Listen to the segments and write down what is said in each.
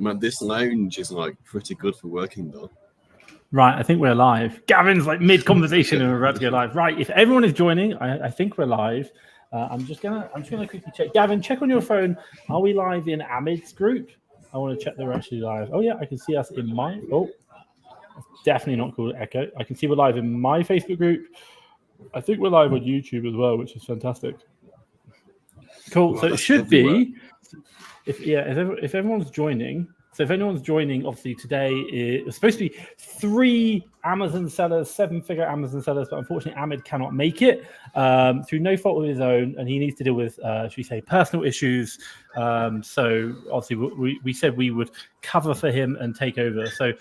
Man, this lounge is like pretty good for working though. Right, I think we're live. Gavin's like mid-conversation and we're about to go live. Right, if everyone is joining, I think we're live. I'm just gonna quickly check. Gavin, check on your phone. Are we live in Amid's group? I want to check that we're actually live. Oh yeah, I can see us in my. Oh, definitely not called Echo. I can see we're live in my Facebook group. I think we're live on YouTube as well, which is fantastic. Cool. Well, so it should be. If everyone's joining. So if anyone's joining, obviously today it's supposed to be 3 Amazon sellers, 7-figure Amazon sellers, but unfortunately Ahmed cannot make it through no fault of his own, and he needs to deal with, should we say, personal issues. So obviously we said we would cover for him and take over. So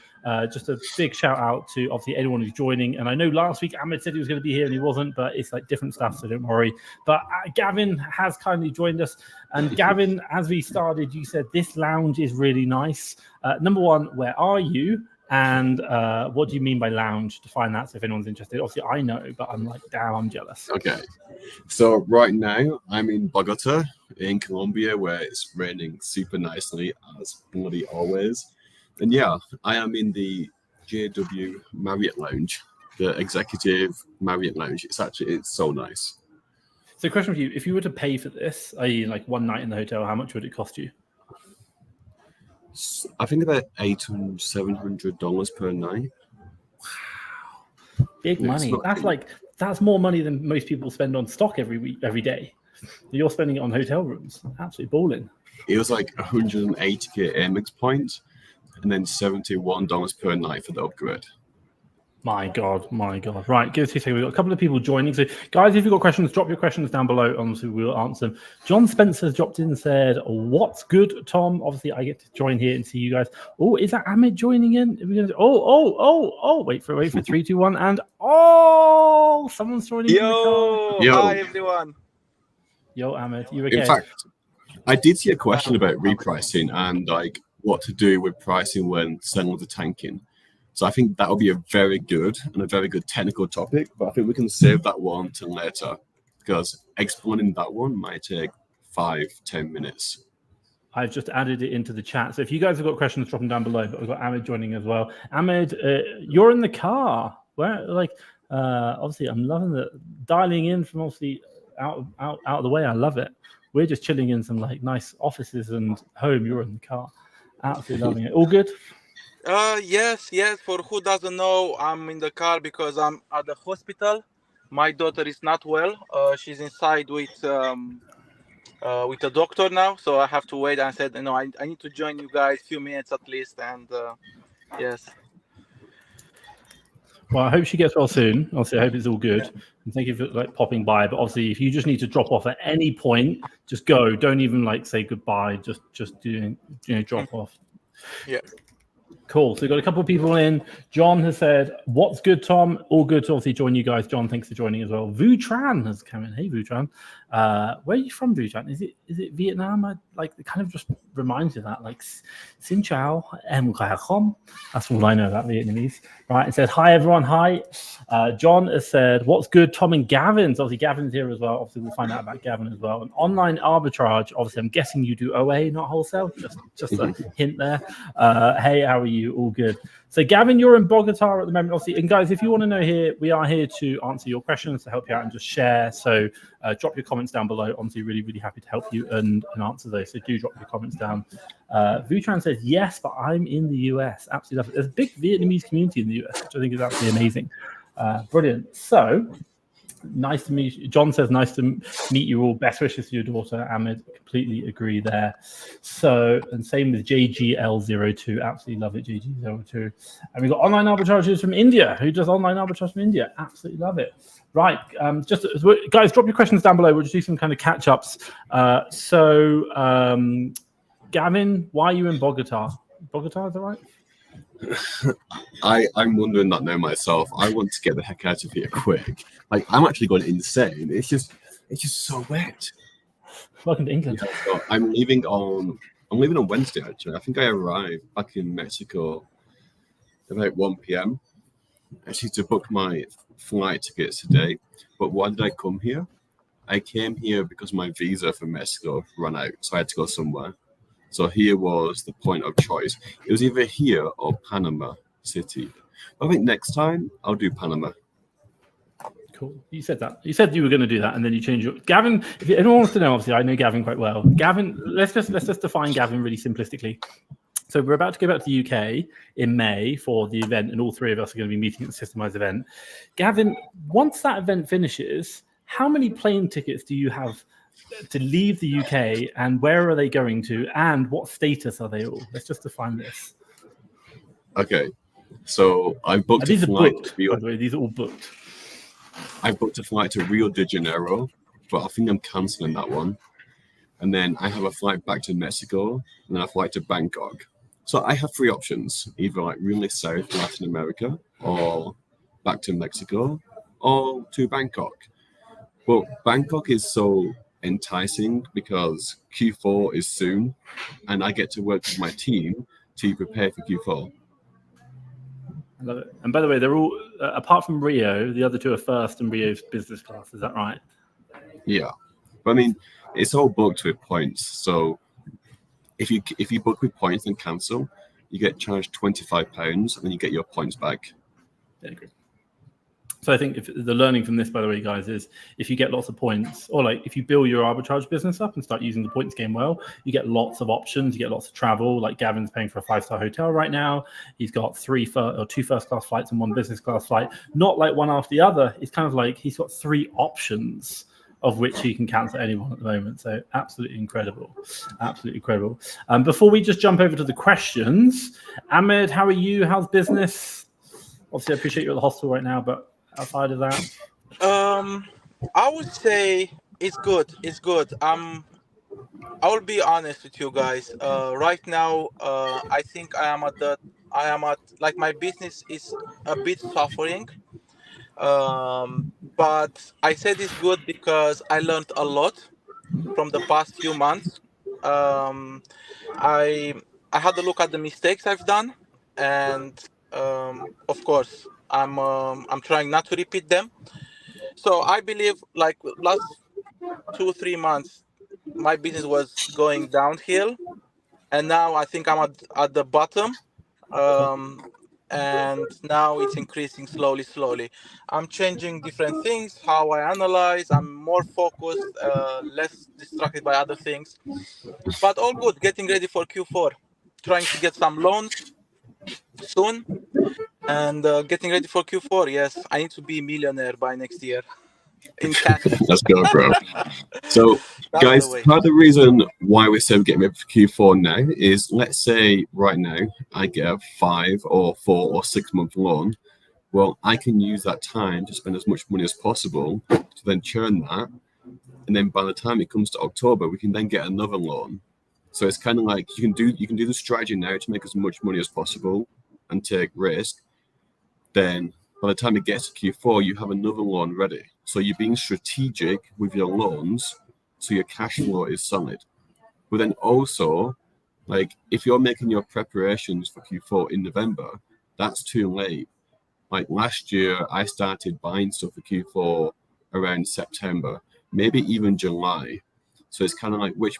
just a big shout out to obviously anyone who's joining. And I know last week Ahmed said he was going to be here and he wasn't, but it's like different stuff, so don't worry. But Gavin has kindly joined us. And Gavin, as we started, you said this lounge is really nice. Number one, where are you? And what do you mean by lounge? Define that so if anyone's interested. Obviously, I know, but I'm like, damn, I'm jealous. Okay. So right now, I'm in Bogota, in Colombia, where it's raining super nicely, as bloody always. And yeah, I am in the JW Marriott Lounge, the executive Marriott Lounge. It's so nice. So question for you, if you were to pay for this, i.e. like one night in the hotel, how much would it cost you? I think about $800-$700 per night. Wow, big money. That's more money than most people spend on stock every day. You're spending it on hotel rooms. Absolutely balling. It was like 180k Amex points, and then $71 per night for the upgrade. My God. Right, give us 2 seconds. We've got a couple of people joining. So, guys, if you've got questions, drop your questions down below. Obviously, we'll answer them. John Spencer's dropped in and said, what's good, Tom? Obviously, I get to join here and see you guys. Oh, is that Ahmed joining in? Are we gonna... Oh, wait for 3, 2, 1, and someone's joining. Yo, hi, everyone. Yo, Ahmed, you okay? In fact, I did see a question about repricing and like what to do with pricing when selling the tanking. So I think that will be a very good technical topic, but I think we can save that one till later because explaining that one might take 5-10 minutes. I've just added it into the chat. So if you guys have got questions, drop them down below. But we've got Ahmed joining as well. Ahmed, you're in the car. Where, obviously, I'm loving the dialing in from obviously out of the way. I love it. We're just chilling in some like nice offices and home. You're in the car. Absolutely loving it. All good? Yes. For who doesn't know, I'm in the car because I'm at the hospital. My daughter is not well. She's inside with a doctor now, so I have to wait. I said, I need to join you guys a few minutes at least, and yes. Well, I hope she gets well soon. Obviously, I hope it's all good. And thank you for popping by. But obviously, if you just need to drop off at any point, just go. Don't even say goodbye. Just do drop off. Yeah. Cool. So we've got a couple of people in. John has said, what's good, Tom? All good to obviously join you guys. John, thanks for joining as well. Vu Tran has come in. Hey, Vu Tran. Where are you from, Vu Tran? Is it Vietnam? It kind of just reminds you of that. Xin chào, em gà không? That's all I know about Vietnamese. Right. It said, hi, everyone. Hi. John has said, what's good, Tom and Gavin's? Obviously, Gavin's here as well. Obviously, we'll find out about Gavin as well. And online arbitrage. Obviously, I'm guessing you do OA, not wholesale. Just a hint there. Hey, how are you? All good. So Gavin, you're in Bogota at the moment, obviously. And guys, if you want to know here, we are here to answer your questions, to help you out and just share. So drop your comments down below. Honestly, really, really happy to help you and answer those. So do drop your comments down. Vutran says, yes, but I'm in the US. Absolutely love it. There's a big Vietnamese community in the US, which I think is absolutely amazing. Brilliant. So nice to meet you. John says, nice to meet you all. Best wishes to your daughter, Ahmed. Completely agree there. So, and same with JGL02. Absolutely love it, JGL02. And we've got online arbitragers from India. Who does online arbitrage from India? Absolutely love it. Right. Guys, drop your questions down below. We'll just do some kind of catch-ups. Gavin, why are you in Bogota? Bogota, is that right? I'm wondering that now myself. I want to get the heck out of here quick. I'm actually going insane. It's just so wet. Welcome to England. Yeah, so I'm leaving on Wednesday actually. I think I arrive back in Mexico about 1 p.m. I need to book my flight tickets today. But why did I come here? I came here because my visa for Mexico ran out, so I had to go somewhere. So here was the point of choice. It was either here or Panama City. I think next time I'll do Panama. Cool. You said that. You said you were going to do that, and then you changed your Gavin. If anyone wants to know, obviously, I know Gavin quite well. Gavin, let's just define Gavin really simplistically. So we're about to go back to the UK in May for the event, and all three of us are going to be meeting at the Systemized event. Gavin, once that event finishes, how many plane tickets do you have to leave the UK, and where are they going to, and what status are they all? Let's just define this. Okay, so I've booked these a flight. Booked, by the way, these are all booked. I booked a flight to Rio de Janeiro, but I think I'm cancelling that one. And then I have a flight back to Mexico, and then a flight to Bangkok. So I have three options, either like really south Latin America, or back to Mexico, or to Bangkok. Well, Bangkok is so enticing because Q4 is soon, and I get to work with my team to prepare for Q4. I love it. And by the way, they're all, apart from Rio, the other two are first and Rio's business class. Is that right? Yeah. But I mean, it's all booked with points. So if you book with points and cancel, you get charged £25 and then you get your points back. Yeah, agree. So I think if the learning from this, by the way, guys, is if you get lots of points, or like if you build your arbitrage business up and start using the points game well, you get lots of options, you get lots of travel. Like Gavin's paying for a 5-star hotel right now. He's got 2 first-class flights and 1 business-class flight. Not like one after the other. It's kind of like he's got 3 options of which he can cancel anyone at the moment. So absolutely incredible. Absolutely incredible. Before we just jump over to the questions, Ahmed, how are you? How's business? Obviously, I appreciate you're at the hostel right now, but outside of that, I would say it's good. It's good. I will be honest with you guys. Right now, I think I am at like my business is a bit suffering. But I said it's good because I learned a lot from the past few months. I had a look at the mistakes I've done, and of course, I'm trying not to repeat them. So I believe like last 2-3 months, my business was going downhill, and now I think I'm at the bottom. And now it's increasing slowly. I'm changing different things, how I analyze. I'm more focused, less distracted by other things. But all good. Getting ready for Q4. Trying to get some loans soon. And getting ready for Q4. Yes, I need to be a millionaire by next year. In cash. Let's go, bro. So, guys, part of the reason why we're saying getting ready for Q4 now is, let's say right now I get a 5 or 4 or 6 month loan. Well, I can use that time to spend as much money as possible to then churn that, and then by the time it comes to October, we can then get another loan. So it's kind of like you can do the strategy now to make as much money as possible and take risk. Then by the time it gets to Q4, you have another loan ready. So you're being strategic with your loans, so your cash flow is solid. But then also, like if you're making your preparations for Q4 in November, that's too late. Like last year, I started buying stuff for Q4 around September, maybe even July. So it's kind of like which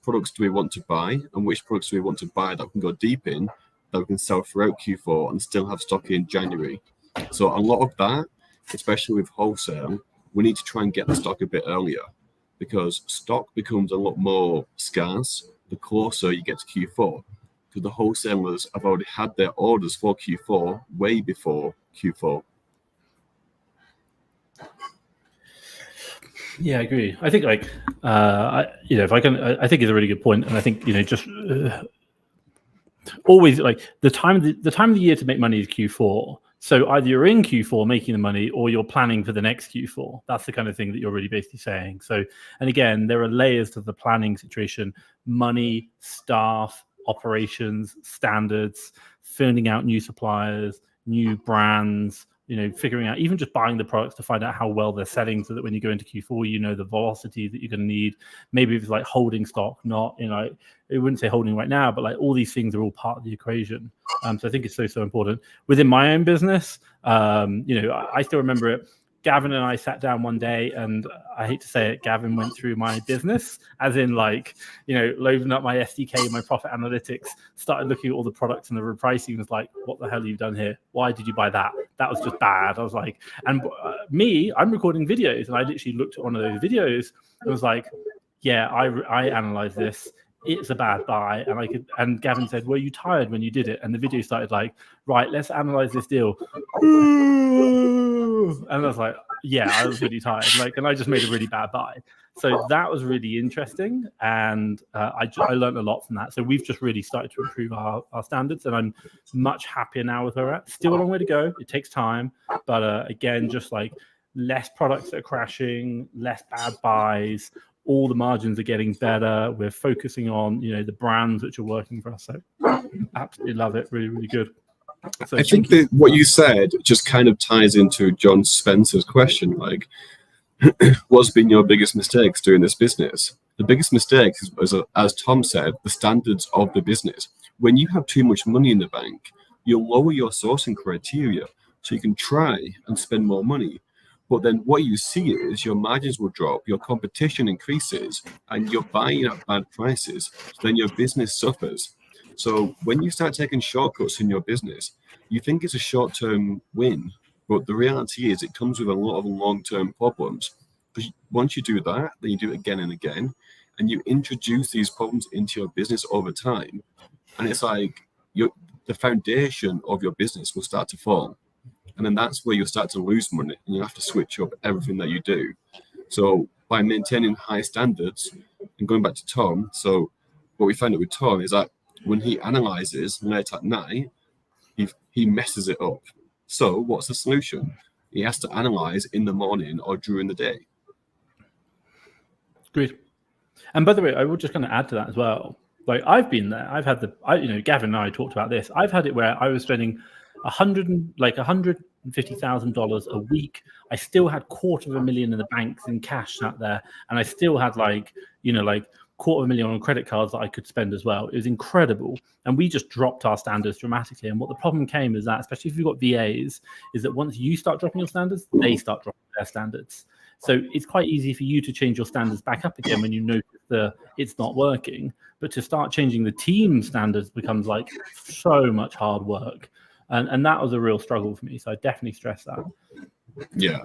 products do we want to buy, and which products do we want to buy that we can go deep in, that we can sell throughout Q4 and still have stock in January. So a lot of that, especially with wholesale, we need to try and get the stock a bit earlier, because stock becomes a lot more scarce the closer you get to Q4, because the wholesalers have already had their orders for Q4 way before Q4. Yeah, I agree. I think like I think it's a really good point, and I think just always like the time of the year to make money is Q4. So either you're in Q4 making the money, or you're planning for the next Q4. That's the kind of thing that you're really basically saying. So, and again, there are layers to the planning situation: money, staff, operations, standards, filling out new suppliers, new brands. Figuring out, even just buying the products to find out how well they're selling, so that when you go into Q4, the velocity that you're going to need. Maybe if it's like holding stock, not, it wouldn't say holding right now, but like all these things are all part of the equation. So I think it's so important. Within my own business, I still remember it. Gavin and I sat down one day, and I hate to say it, Gavin went through my business, as in like, loading up my SDK, my profit analytics, started looking at all the products and the repricing, was like, what the hell have you done here? Why did you buy that? That was just bad. I was like, and I'm recording videos, and I literally looked at one of those videos and was like, yeah, I analyzed this. It's a bad buy. And Gavin said, were you tired when you did it? And the video started like, right, let's analyze this deal. And I was like, yeah, I was really tired. And I just made a really bad buy. So that was really interesting. And I learned a lot from that. So we've just really started to improve our standards, and I'm much happier now with where we're at. Still a long way to go. It takes time. But again, just like less products that are crashing, less bad buys, all the margins are getting better. We're focusing on, the brands which are working for us. So absolutely love it. Really, really good. So I think that what you said just kind of ties into John Spencer's question, like, what's been your biggest mistakes doing this business? The biggest mistake is, as Tom said, the standards of the business. When you have too much money in the bank, you'll lower your sourcing criteria so you can try and spend more money. But then what you see is your margins will drop, your competition increases, and you're buying at bad prices. So then your business suffers. So when you start taking shortcuts in your business, you think it's a short-term win, but the reality is it comes with a lot of long-term problems. Because once you do that, then you do it again and again, and you introduce these problems into your business over time. And it's like the foundation of your business will start to fall. And then that's where you'll start to lose money, and you have to switch up everything that you do. So by maintaining high standards, and going back to Tom, so what we found out with Tom is that when he analyzes late at night, he messes it up. So what's the solution? He has to analyze in the morning or during the day. Great. And by the way, I will just kind of add to that as well. Like, I've been there. I've had Gavin and I talked about this. I've had it where I was spending $150,000 a week. I still had $250,000 in the banks in cash sat there, and I still had $250,000 on credit cards that I could spend as well. It was incredible, and we just dropped our standards dramatically. And what the problem came is that, especially if you've got VAs, is that once you start dropping your standards, they start dropping their standards. So it's quite easy for you to change your standards back up again when you notice that it's not working. But to start changing the team standards becomes like so much hard work. And that was a real struggle for me. So I definitely stress that. Yeah.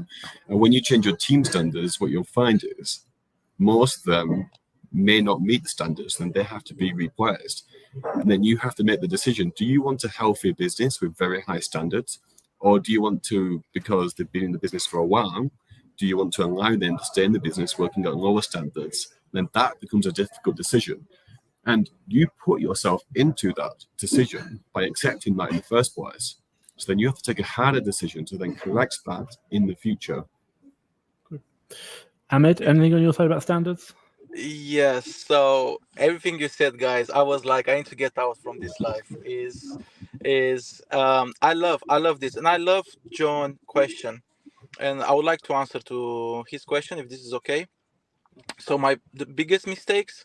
And when you change your team standards, what you'll find is most of them may not meet the standards, then they have to be replaced. And then you have to make the decision, do you want a healthy business with very high standards? Or do you want to, because they've been in the business for a while, do you want to allow them to stay in the business working at lower standards? Then that becomes a difficult decision. And you put yourself into that decision by accepting that in the first place. So then you have to take a harder decision to then correct that in the future. Good. Ahmed, anything on your side about standards? Yes. So everything you said, guys, I was like, I need to get out from this life. I love this, and I love John's question, and I would like to answer to his question if this is okay. So the biggest mistakes,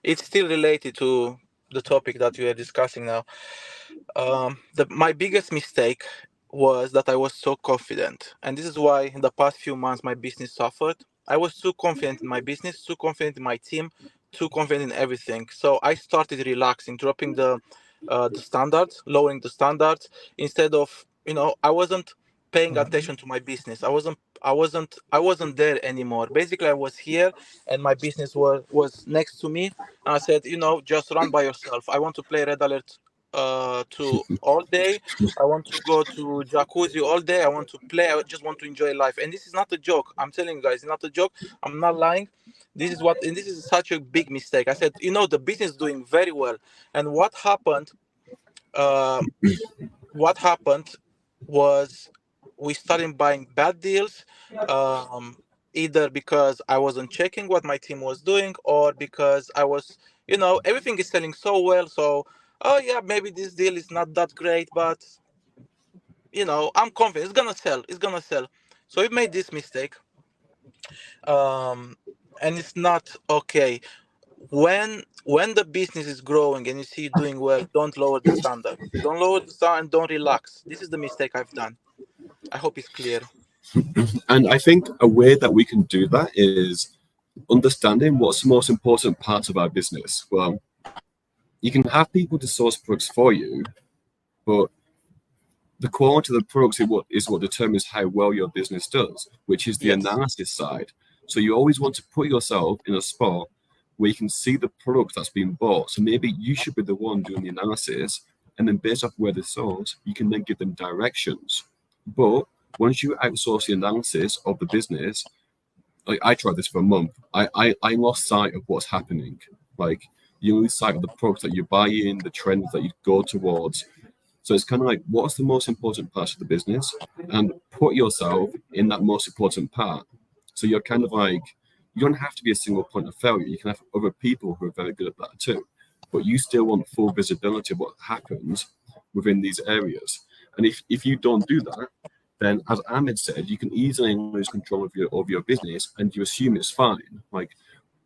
it's still related to the topic that we are discussing now. My biggest mistake was that I was so confident, and this is why in the past few months my business suffered. I was too confident in my business, too confident in my team, too confident in everything. So I started relaxing, dropping the standards, lowering the standards. Instead of, I wasn't paying attention to my business. I wasn't there anymore. Basically, I was here, and my business was next to me. And I said, just run by yourself. I want to play Red Alert 2 all day. I want to go to jacuzzi all day. I want to play. I just want to enjoy life. And this is not a joke. I'm telling you guys, it's not a joke. I'm not lying. This is such a big mistake. I said, the business is doing very well. And what happened? What happened was we started buying bad deals. Either because I wasn't checking what my team was doing, or because I was, everything is selling so well. So, oh yeah, maybe this deal is not that great, but, I'm confident it's gonna sell. It's gonna sell. So we made this mistake, and it's not okay. When the business is growing and you see it doing well, don't lower the standard. Don't lower the standard and don't relax. This is the mistake I've done. I hope it's clear. And I think a way that we can do that is understanding what's the most important part of our business. Well, you can have people to source products for you, but the quality of the products is what determines how well your business does, which is the analysis side. So you always want to put yourself in a spot where you can see the product that's being bought. So maybe you should be the one doing the analysis, and then based off where they're sourced, you can then give them directions. But once you outsource the analysis of the business, like I tried this for a month, I lost sight of what's happening. Like you lose sight of the products that you buy in, the trends that you go towards. So it's kind of like, what's the most important part of the business? And put yourself in that most important part. So you're kind of like, you don't have to be a single point of failure. You can have other people who are very good at that too. But you still want full visibility of what happens within these areas. And if you don't do that, then as Ahmed said, you can easily lose control of your business and you assume it's fine. Like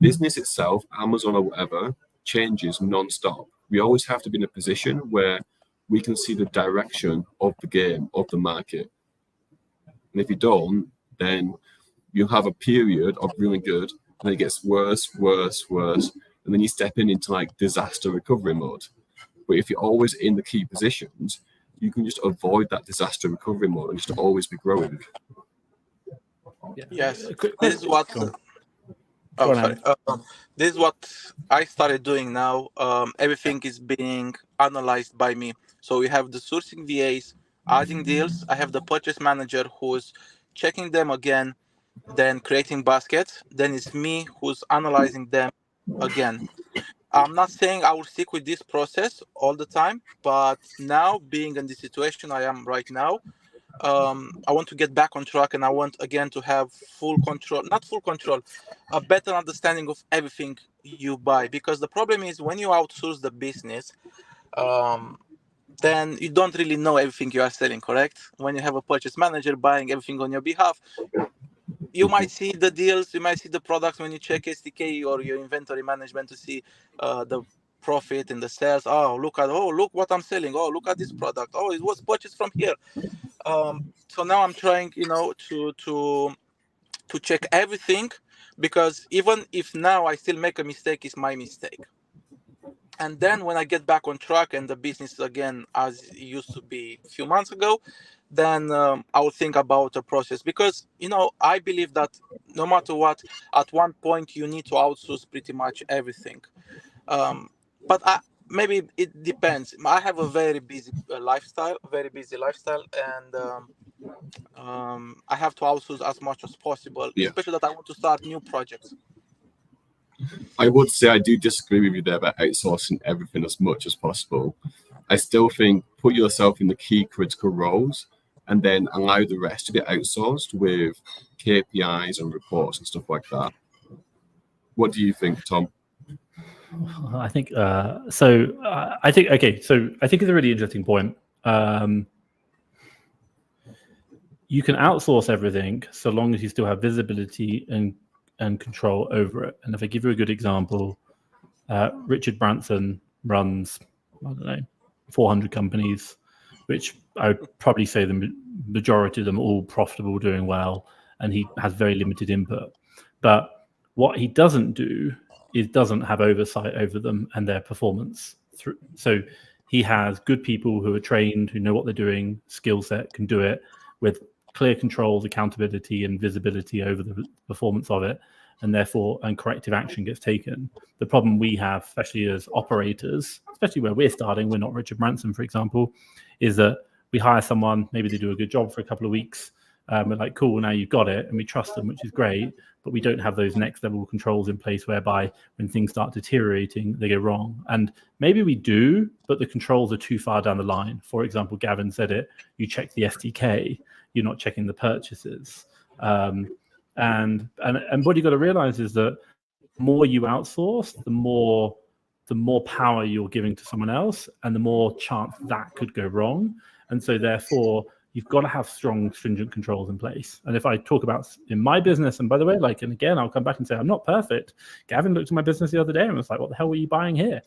business itself, Amazon or whatever, changes non-stop. We always have to be in a position where we can see the direction of the game, of the market. And if you don't, then you have a period of really good, and then it gets worse, worse, worse, and then you step into like disaster recovery mode. But if you're always in the key positions, you can just avoid that disaster recovery mode and just always be growing. Yes, this is what. Oh, sorry. This is what I started doing now. Everything is being analyzed by me. So we have the sourcing VAs adding deals. I have the purchase manager who's checking them again, then creating baskets. Then it's me who's analyzing them again. I'm not saying I will stick with this process all the time, but now being in the situation I am right now, I want to get back on track, and I want again to have full control, not full control, a better understanding of everything you buy. Because the problem is when you outsource the business, then you don't really know everything you are selling, correct? When you have a purchase manager buying everything on your behalf, you might see the deals, you might see the products when you check SDK or your inventory management to see the profit and the sales. Oh, look what I'm selling. Oh, look at this product. Oh, it was purchased from here. So now I'm trying, to check everything, because even if now I still make a mistake, it's my mistake. And then when I get back on track and the business again as it used to be a few months ago, then I will think about a process. Because, I believe that no matter what, at one point you need to outsource pretty much everything. But maybe it depends. I have a very busy lifestyle, and I have to outsource as much as possible, especially that I want to start new projects. I would say I do disagree with you there about outsourcing everything as much as possible. I still think put yourself in the key critical roles and then allow the rest to be outsourced with KPIs and reports and stuff like that. What do you think, Tom? I think I think it's a really interesting point. You can outsource everything so long as you still have visibility and control over it. And if I give you a good example, Richard Branson runs, 400 companies, which I would probably say the majority of them are all profitable, doing well, and he has very limited input. But what he doesn't do is doesn't have oversight over them and their performance. So he has good people who are trained, who know what they're doing, skill set, can do it with clear controls, accountability, and visibility over the performance of it, and therefore corrective action gets taken. The problem we have, especially as operators, especially where we're starting, we're not Richard Branson, for example, is that we hire someone, maybe they do a good job for a couple of weeks, we're like, cool, now you've got it, and we trust them, which is great, but we don't have those next level controls in place whereby when things start deteriorating, they go wrong. And maybe we do, but the controls are too far down the line. For example, Gavin said it, you check the SDK, you're not checking the purchases. And what you got to realize is that the more you outsource, the more power you're giving to someone else, and the more chance that could go wrong. And so therefore, you've got to have strong, stringent controls in place. And if I talk about in my business, and by the way, and again, I'll come back and say, I'm not perfect. Gavin looked at my business the other day and was like, what the hell were you buying here?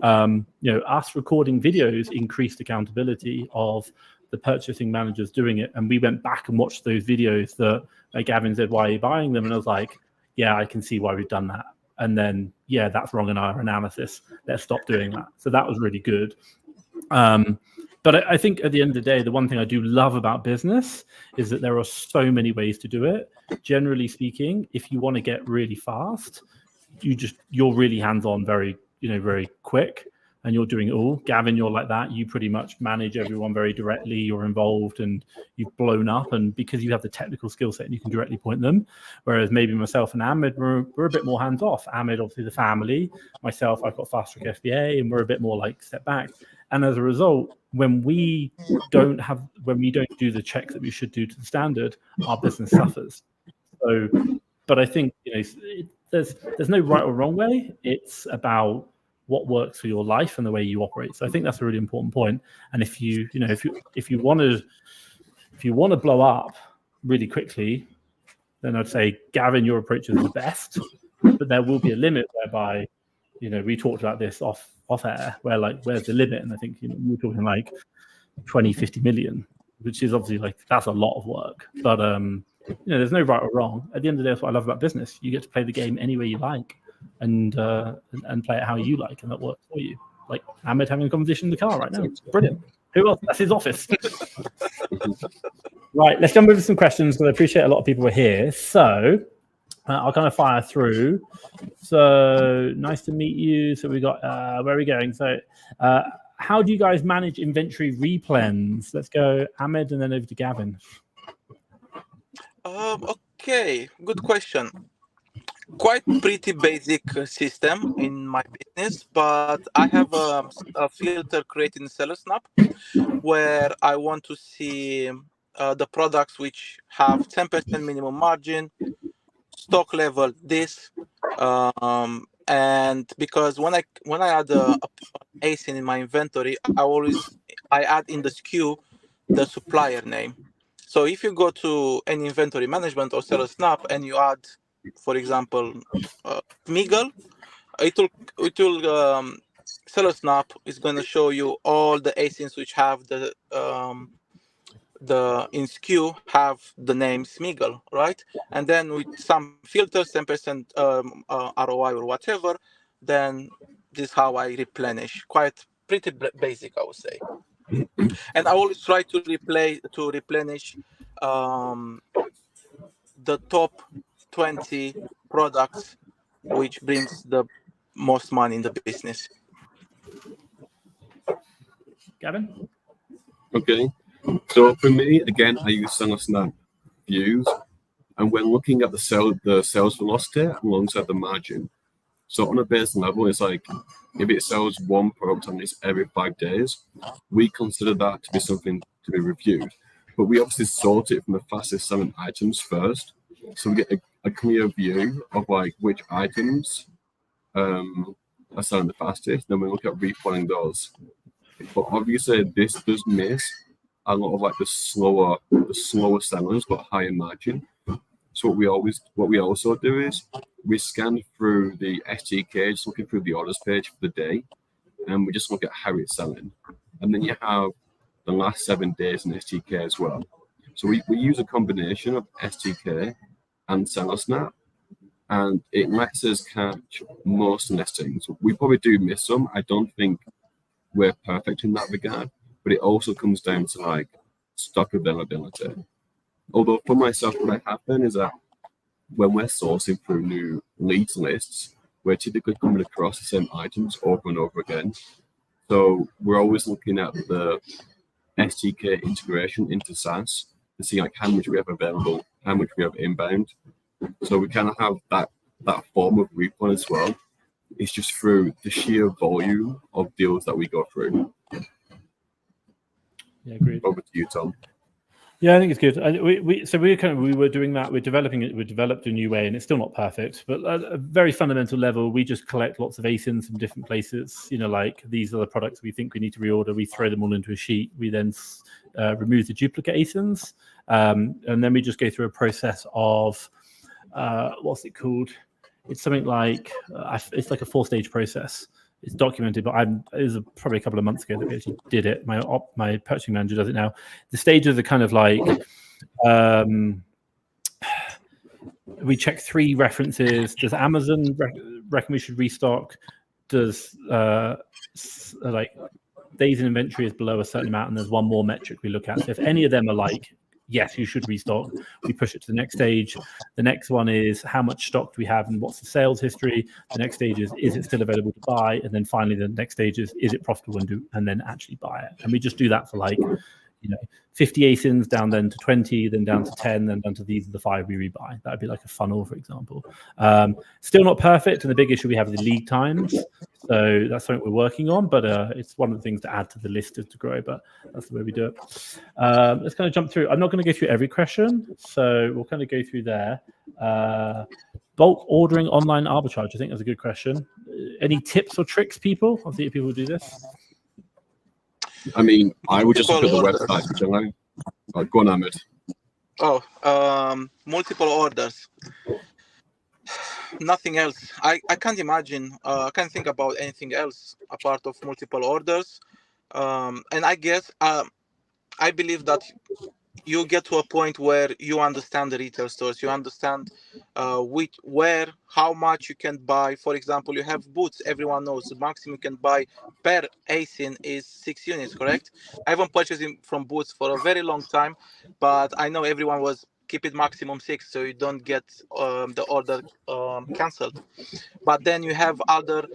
Us recording videos increased accountability of the purchasing managers doing it. And we went back and watched those videos that like Gavin said, why are you buying them? And I was like, yeah, I can see why we've done that. And then, yeah, that's wrong in our analysis. Let's stop doing that. So that was really good. But I think at the end of the day, the one thing I do love about business is that there are so many ways to do it. Generally speaking, if you want to get really fast, you're really hands-on, very quick, and you're doing it all. Gavin, you're like that. You pretty much manage everyone very directly. You're involved and you've blown up, and because you have the technical skill set and you can directly point them. Whereas maybe myself and Ahmed, we're a bit more hands-off. Ahmed, obviously the family. Myself, I've got fast track FBA, and we're a bit more like step back. And as a result, when we don't do the checks that we should do to the standard, our business suffers. So, but I think there's no right or wrong way. It's about what works for your life and the way you operate. So I think that's a really important point. And if you want to blow up really quickly, then I'd say, Gavin, your approach is the best. But there will be a limit whereby, we talked about this off air, where like, where's the limit? And I think we're talking like 20, 50 million, which is obviously like, that's a lot of work. But there's no right or wrong. At the end of the day, that's what I love about business. You get to play the game any way you like, and play it how you like, and that works for you. Like Ahmed having a conversation in the car right now. Brilliant. Who else? That's his office. Right, let's jump over some questions because I appreciate a lot of people were here. So I'll kind of fire through. So nice to meet you. So we got where are we going? So how do you guys manage inventory replens? Let's go Ahmed and then over to Gavin. Okay, good question. Quite pretty basic system in my business, but I have a filter created in SellerSnap where I want to see the products which have 10% minimum margin, stock level this, and because when I add a ASIN in my inventory, I add in the SKU the supplier name. So if you go to any inventory management or SellerSnap and you add, for example, Smigel, it will SellerSnap is going to show you all the ASINs which have the in SKU have the name Smigel, right? And then with some filters, 10% ROI or whatever, then this is how I replenish. Quite pretty basic, I would say. And I always try to replenish the top 20 products which brings the most money in the business. Gavin? Okay. So for me, again, I use SellerSnap views, and when looking at the sales velocity alongside the margin. So on a base level, it's like if it sells one product and it's every 5 days, we consider that to be something to be reviewed. But we obviously sort it from the fastest selling items first, so we get a clear view of like which items are selling the fastest. Then we look at replanning those. But obviously, this does miss a lot of like the slower sellers but higher margin. So what we also do is we scan through the STK, just looking through the orders page for the day, and we just look at how it's selling. And then you have the last 7 days in STK as well. So we use a combination of STK and SellerSnap, and it lets us catch most listings. We probably do miss some. I don't think we're perfect in that regard, but it also comes down to like stock availability. Although for myself, what I happen is that when we're sourcing through new leads lists, we're typically coming across the same items over and over again. So we're always looking at the STK integration into SaaS to see like how much we have available, how much we have inbound. So we kind of have that form of replan as well. It's just through the sheer volume of deals that we go through. Yeah, agreed. Over to you, Tom. Yeah, I think it's good. We were doing that. We're developing it. We developed a new way, and it's still not perfect, but at a very fundamental level, we just collect lots of ASINs from different places. Like these are the products we think we need to reorder. We throw them all into a sheet. We then remove the duplicate ASINs, and then we just go through a process of what's it called? It's something like it's like a 4-stage process. it's documented, but it was probably a couple of months ago that we actually did it. My purchasing manager does it now. The stages are kind of like we check 3 references. Does Amazon reckon we should restock? Does like days in inventory is below a certain amount, and there's one more metric we look at. So if any of them are like, yes, you should restock, we push it to the next stage. The next one is how much stock do we have and what's the sales history. The next stage is it still available to buy? And then finally, the next stage is it profitable and then actually buy it. And we just do that for like, 50 ASINs down then to 20, then down to 10, then down to these are the 5 we rebuy. That would be like a funnel, for example. Still not perfect, and the big issue we have is the lead times. So that's something we're working on, but it's one of the things to add to the list to grow, but that's the way we do it. Let's kind of jump through. I'm not going to go through every question, so we'll kind of go through there. Bulk ordering online arbitrage, I think that's a good question. Any tips or tricks, people? I'll see if people do this. I mean, I would just look at the website, generally. Go on, Ahmed. Multiple orders. Nothing else. I can't imagine. I can't think about anything else apart of multiple orders. And I guess I believe that you get to a point where you understand the retail stores. You understand how much you can buy. For example, you have boots. Everyone knows the maximum you can buy per ASIN is 6 units, correct? I haven't purchased from Boots for a very long time, but I know everyone was keep it maximum 6 so you don't get the order cancelled. But then you have other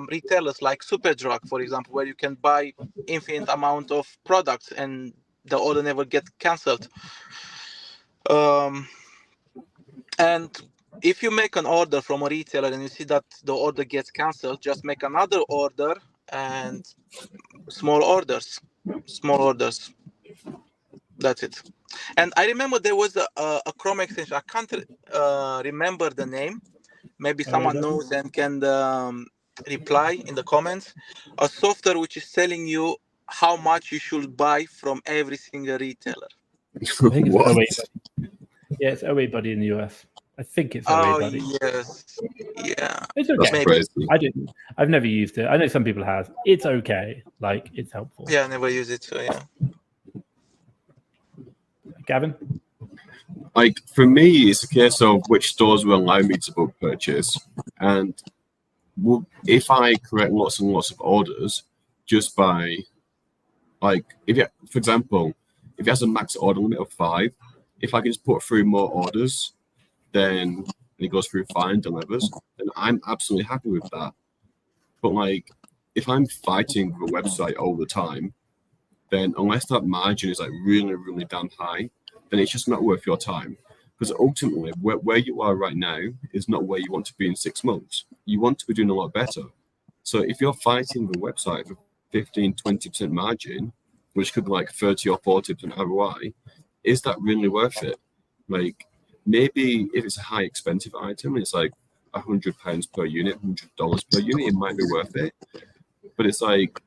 retailers like Supplier, for example, where you can buy infinite amount of products and the order never gets cancelled. And if you make an order from a retailer and you see that the order gets cancelled, just make another order and small orders. That's it. And I remember there was a Chrome extension. I can't remember the name. Maybe someone knows and can reply in the comments. A software which is telling you how much you should buy from every single retailer. I think it's OA. Yeah, it's OA Buddy in the US. I think it's OA Buddy. Yes. Yeah. It's okay. That's crazy. I've never used it. I know some people have. It's okay. Like, it's helpful. Yeah, I never use it, so yeah. Gavin? Like, for me, it's a case of which stores will allow me to book purchase. And if I create lots and lots of orders just by, like, for example, if it has a max order limit of 5, if I can just put through more orders, then it goes through fine, delivers, then I'm absolutely happy with that. But, like, if I'm fighting the website all the time, then unless that margin is like really, really damn high, then it's just not worth your time. Because ultimately, where you are right now is not where you want to be in 6 months. You want to be doing a lot better. So if you're fighting the website for 15, 20% margin, which could be like 30 or 40% ROI, is that really worth it? Like, maybe if it's a high expensive item, it's like £100 per unit, $100 per unit, it might be worth it. But it's like,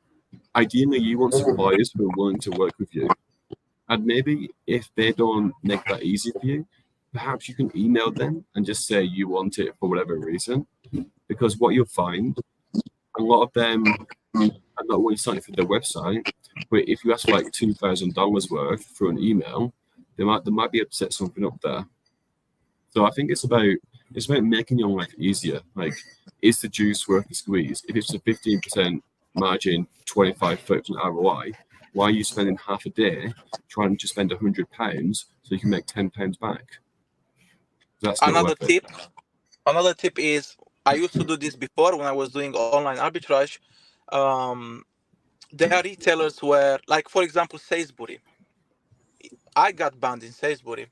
ideally, you want suppliers who are willing to work with you. And maybe if they don't make that easy for you, perhaps you can email them and just say you want it for whatever reason. Because what you'll find, a lot of them are not willing to sign for their website, but if you ask for like $2,000 worth through an email, they might be able to set something up there. So I think it's about making your life easier. Like, is the juice worth the squeeze? If it's a 15% margin, 25-30% ROI, why are you spending half a day trying to spend £100 so you can make £10 back? That's another tip is, I used to do this before when I was doing online arbitrage. There are retailers where, like, for example, Sainsbury. I got banned in Sainsbury,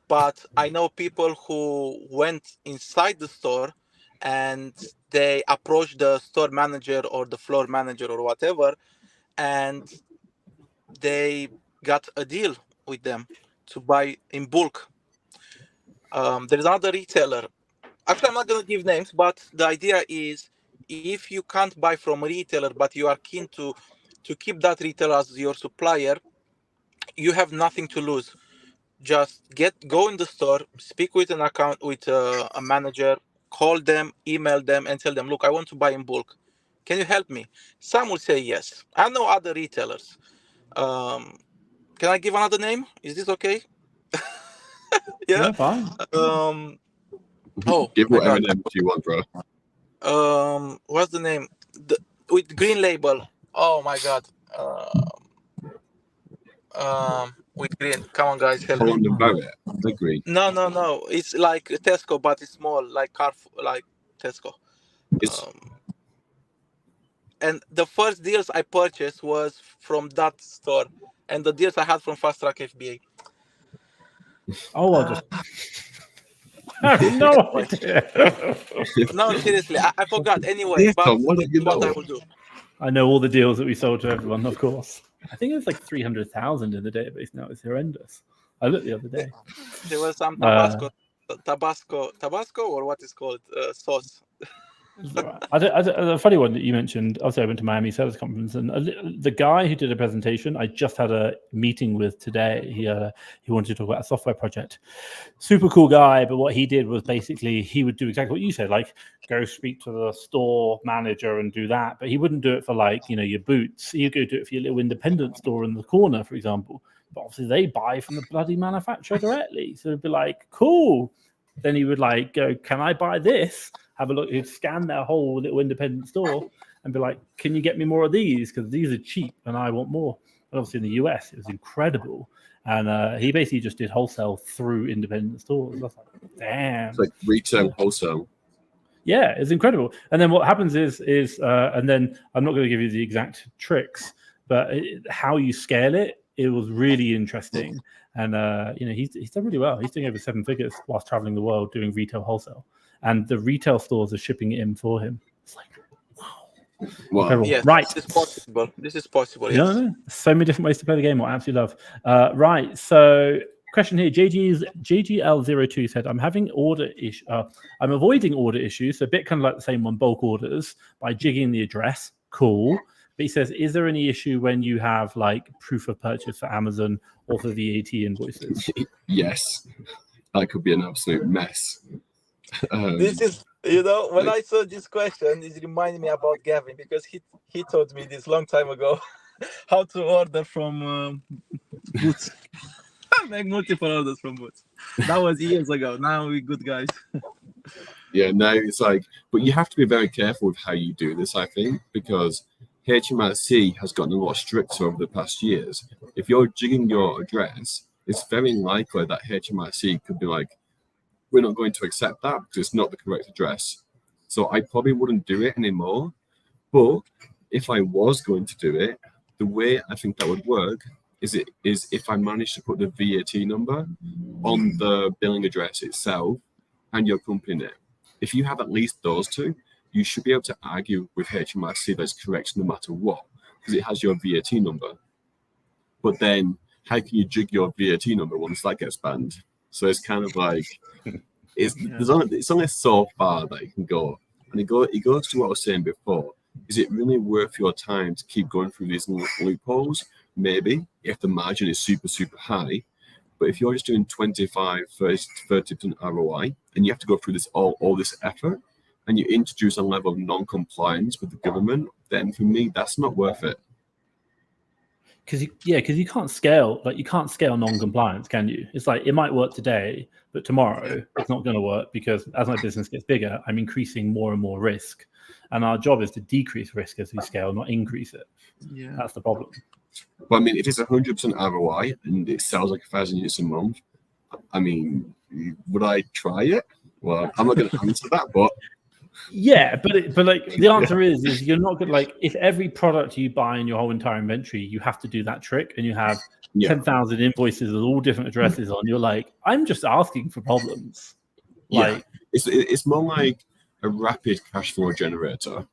but I know people who went inside the store and they approached the store manager or the floor manager or whatever, and they got a deal with them to buy in bulk. There's another retailer. Actually, I'm not going to give names, but the idea is, if you can't buy from a retailer, but you are keen to keep that retailer as your supplier, you have nothing to lose. Just go in the store, speak with a manager, call them, email them, and tell them, look, I want to buy in bulk. Can you help me? Some will say yes. I know other retailers. Can I give another name? Is this okay? Yeah. Yeah, fine. Oh Give my whatever God. name you want, bro. What's the name? With green label. Oh my God. With green. Come on, guys, help me. Holland and Barrett. Agree. No. It's like Tesco, but it's small, like like Tesco. It's And the first deals I purchased was from that store, and the deals I had from Fast Track FBA. Oh, I'll just. I have no idea. No, seriously, I forgot. Anyway, Yeah, but Tom, what this did you is what know? I will do. I know all the deals that we sold to everyone, of course. I think it was like 300,000 in the database now. It's horrendous. I looked the other day. There was some Tabasco, or what is called sauce. A funny one that you mentioned. Also, I went to Miami Sales Conference, and the guy who did a presentation, I just had a meeting with today. He wanted to talk about a software project. Super cool guy, but what he did was basically he would do exactly what you said, like go speak to the store manager and do that. But he wouldn't do it for like your Boots. He'd go do it for your little independent store in the corner, for example. But obviously, they buy from the bloody manufacturer directly, so it'd be like cool. Then he would like go, "Can I buy this?" Have a look, he'd scan their whole little independent store and be like, can you get me more of these? Because these are cheap and I want more. And obviously in the US, it was incredible. And he basically just did wholesale through independent stores. I was like, damn. It's like retail, wholesale. Yeah, it's incredible. And then what happens is and then I'm not going to give you the exact tricks, but how you scale it, it was really interesting. And, he's done really well. He's doing over 7 figures whilst traveling the world doing retail wholesale. And the retail stores are shipping it in for him. It's like, wow. Yes, right. This is possible. Yes. Yeah, so many different ways to play the game. What I absolutely love. Right. So, question here: JGL02 said, "I'm having I'm avoiding order issues. So a bit kind of like the same one, bulk orders, by jigging the address. Cool." But he says, "Is there any issue when you have like proof of purchase for Amazon or for VAT invoices?" Yes, that could be an absolute mess. This is, when I saw this question, it reminded me about Gavin, because he told me this long time ago how to order from Boots. Make multiple orders from Boots. That was years ago. Now we're good guys. Yeah, no, it's like, but you have to be very careful with how you do this, I think, because HMRC has gotten a lot stricter over the past years. If you're jigging your address, it's very likely that HMRC could be like, we're not going to accept that because it's not the correct address. So I probably wouldn't do it anymore. But if I was going to do it, the way I think that would work is if I managed to put the VAT number on the billing address itself and your company name. If you have at least those two, you should be able to argue with HMRC that's correct no matter what, because it has your VAT number. But then how can you jig your VAT number once that gets banned? So it's kind of like, it's only so far that you can go. And it goes to what I was saying before. Is it really worth your time to keep going through these loopholes? Maybe, if the margin is super, super high. But if you're just doing 25, 30% ROI, and you have to go through this all this effort, and you introduce a level of non-compliance with the government, then for me, that's not worth it. Because you can't scale, like you can't scale non-compliance, can you? It's like it might work today, but tomorrow it's not going to work, because as my business gets bigger, I'm increasing more and more risk, and our job is to decrease risk as we scale, not increase it. Yeah, that's the problem. But I mean, if it's 100% ROI and it sells like 1,000 units a month, I mean, would I try it? Well, I'm not going to answer that, but. Yeah, but like the answer is you're not good. Like if every product you buy in your whole entire inventory, you have to do that trick, and you have 10,000 invoices with all different addresses on. You're like, I'm just asking for problems. Like it's more like a rapid cash flow generator,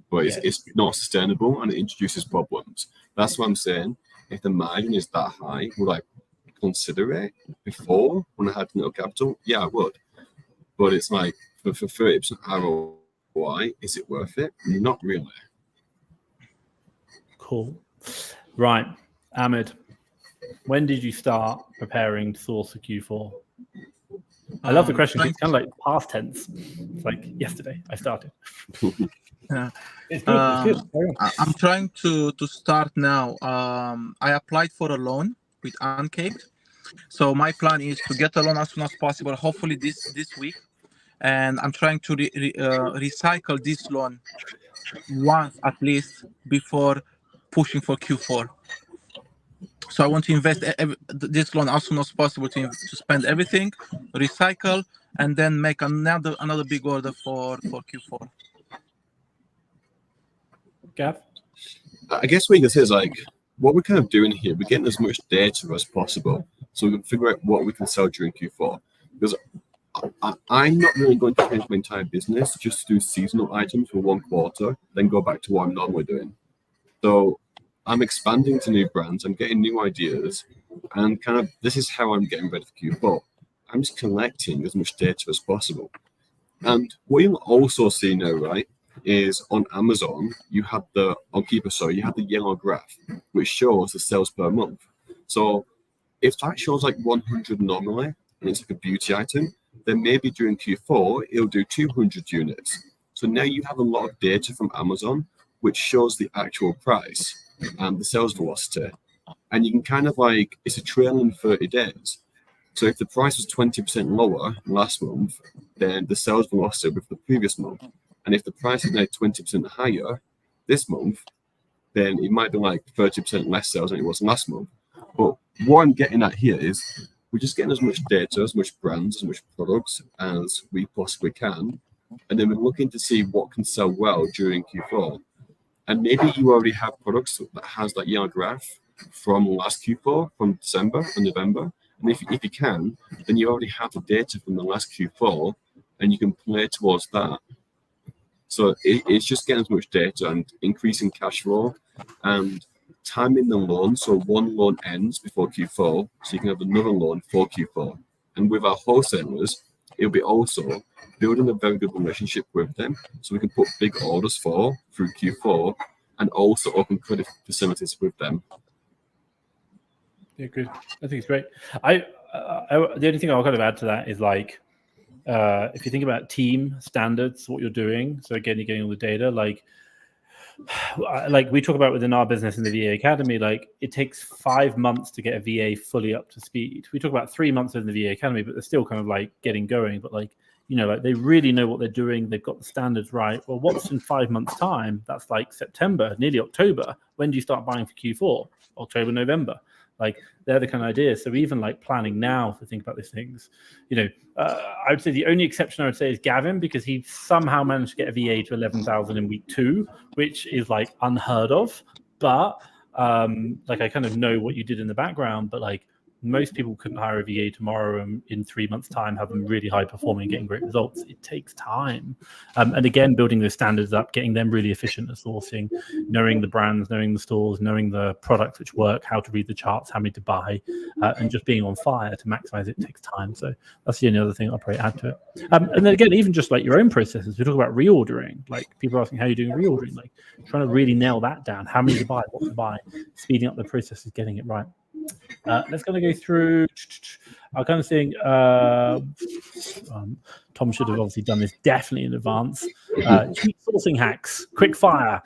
but it's not sustainable and it introduces problems. That's what I'm saying. If the margin is that high, would I consider it before when I had no capital? Yeah, I would. But it's like for 30% ROI, is it worth it? Not really. Cool. Right. Ahmed, when did you start preparing to source for Q4? I love the question. It's kind of like past tense. It's like yesterday I started. It's good. It's good. Carry on. I'm trying to start now. I applied for a loan with Uncaped. So my plan is to get a loan as soon as possible, hopefully this week. And I'm trying to recycle this loan once at least before pushing for Q4. So I want to invest this loan as soon as possible to spend everything, recycle, and then make another big order for Q4. Gav? I guess what you can say is like what we're kind of doing here, we're getting as much data as possible so we can figure out what we can sell during Q4. Because I'm not really going to change my entire business just to do seasonal items for 1 quarter, then go back to what I'm normally doing. So I'm expanding to new brands, I'm getting new ideas, and kind of this is how I'm getting ready for Q4. I'm just collecting as much data as possible. And what you'll also see now, right, is on Amazon, you have the yellow graph, which shows the sales per month. So if that shows like 100 normally, and it's like a beauty item, then maybe during Q4, it'll do 200 units. So now you have a lot of data from Amazon, which shows the actual price and the sales velocity. And you can kind of like, it's a trailing 30 days. So if the price was 20% lower last month, then the sales velocity with the previous month. And if the price is now 20% higher this month, then it might be like 30% less sales than it was last month. But what I'm getting at here is we're just getting as much data, as much brands, as much products as we possibly can. And then we're looking to see what can sell well during Q4. And maybe you already have products that has that yellow graph from last Q4, from December and November. And if you can, then you already have the data from the last Q4 and you can play towards that. So it's just getting as much data and increasing cash flow and timing the loan. So one loan ends before Q4, so you can have another loan for Q4. And with our wholesalers, it'll be also building a very good relationship with them so we can put big orders through Q4 and also open credit facilities with them. Yeah, good. I think it's great. The only thing I'll kind of add to that is like, if you think about team standards, what you're doing. So again, you're getting all the data. Like we talk about within our business in the VA Academy, like it takes 5 months to get a VA fully up to speed. We talk about 3 months in the VA Academy, but they're still kind of like getting going. But like, you know, like they really know what they're doing. They've got the standards right. Well, what's in 5 months' time? That's like September, nearly October. When do you start buying for Q4? October, November. Like they're the kind of ideas. So even like planning now to think about these things, you know, I would say the only exception I would say is Gavin, because he somehow managed to get a VA to 11,000 in week 2, which is like unheard of. But like I kind of know what you did in the background, but like most people couldn't hire a VA tomorrow and in 3 months' time have them really high performing, getting great results. It takes time. And again, building those standards up, getting them really efficient at sourcing, knowing the brands, knowing the stores, knowing the products which work, how to read the charts, how many to buy, and just being on fire to maximize it takes time. So that's the only other thing I'll probably add to it. And then again, even just like your own processes, we talk about reordering, like people are asking how you're doing reordering, like trying to really nail that down, how many to buy, what to buy, speeding up the process is getting it right. Let's kind of go through. I kind of think Tom should have obviously done this definitely in advance. Cheap sourcing hacks, quick fire.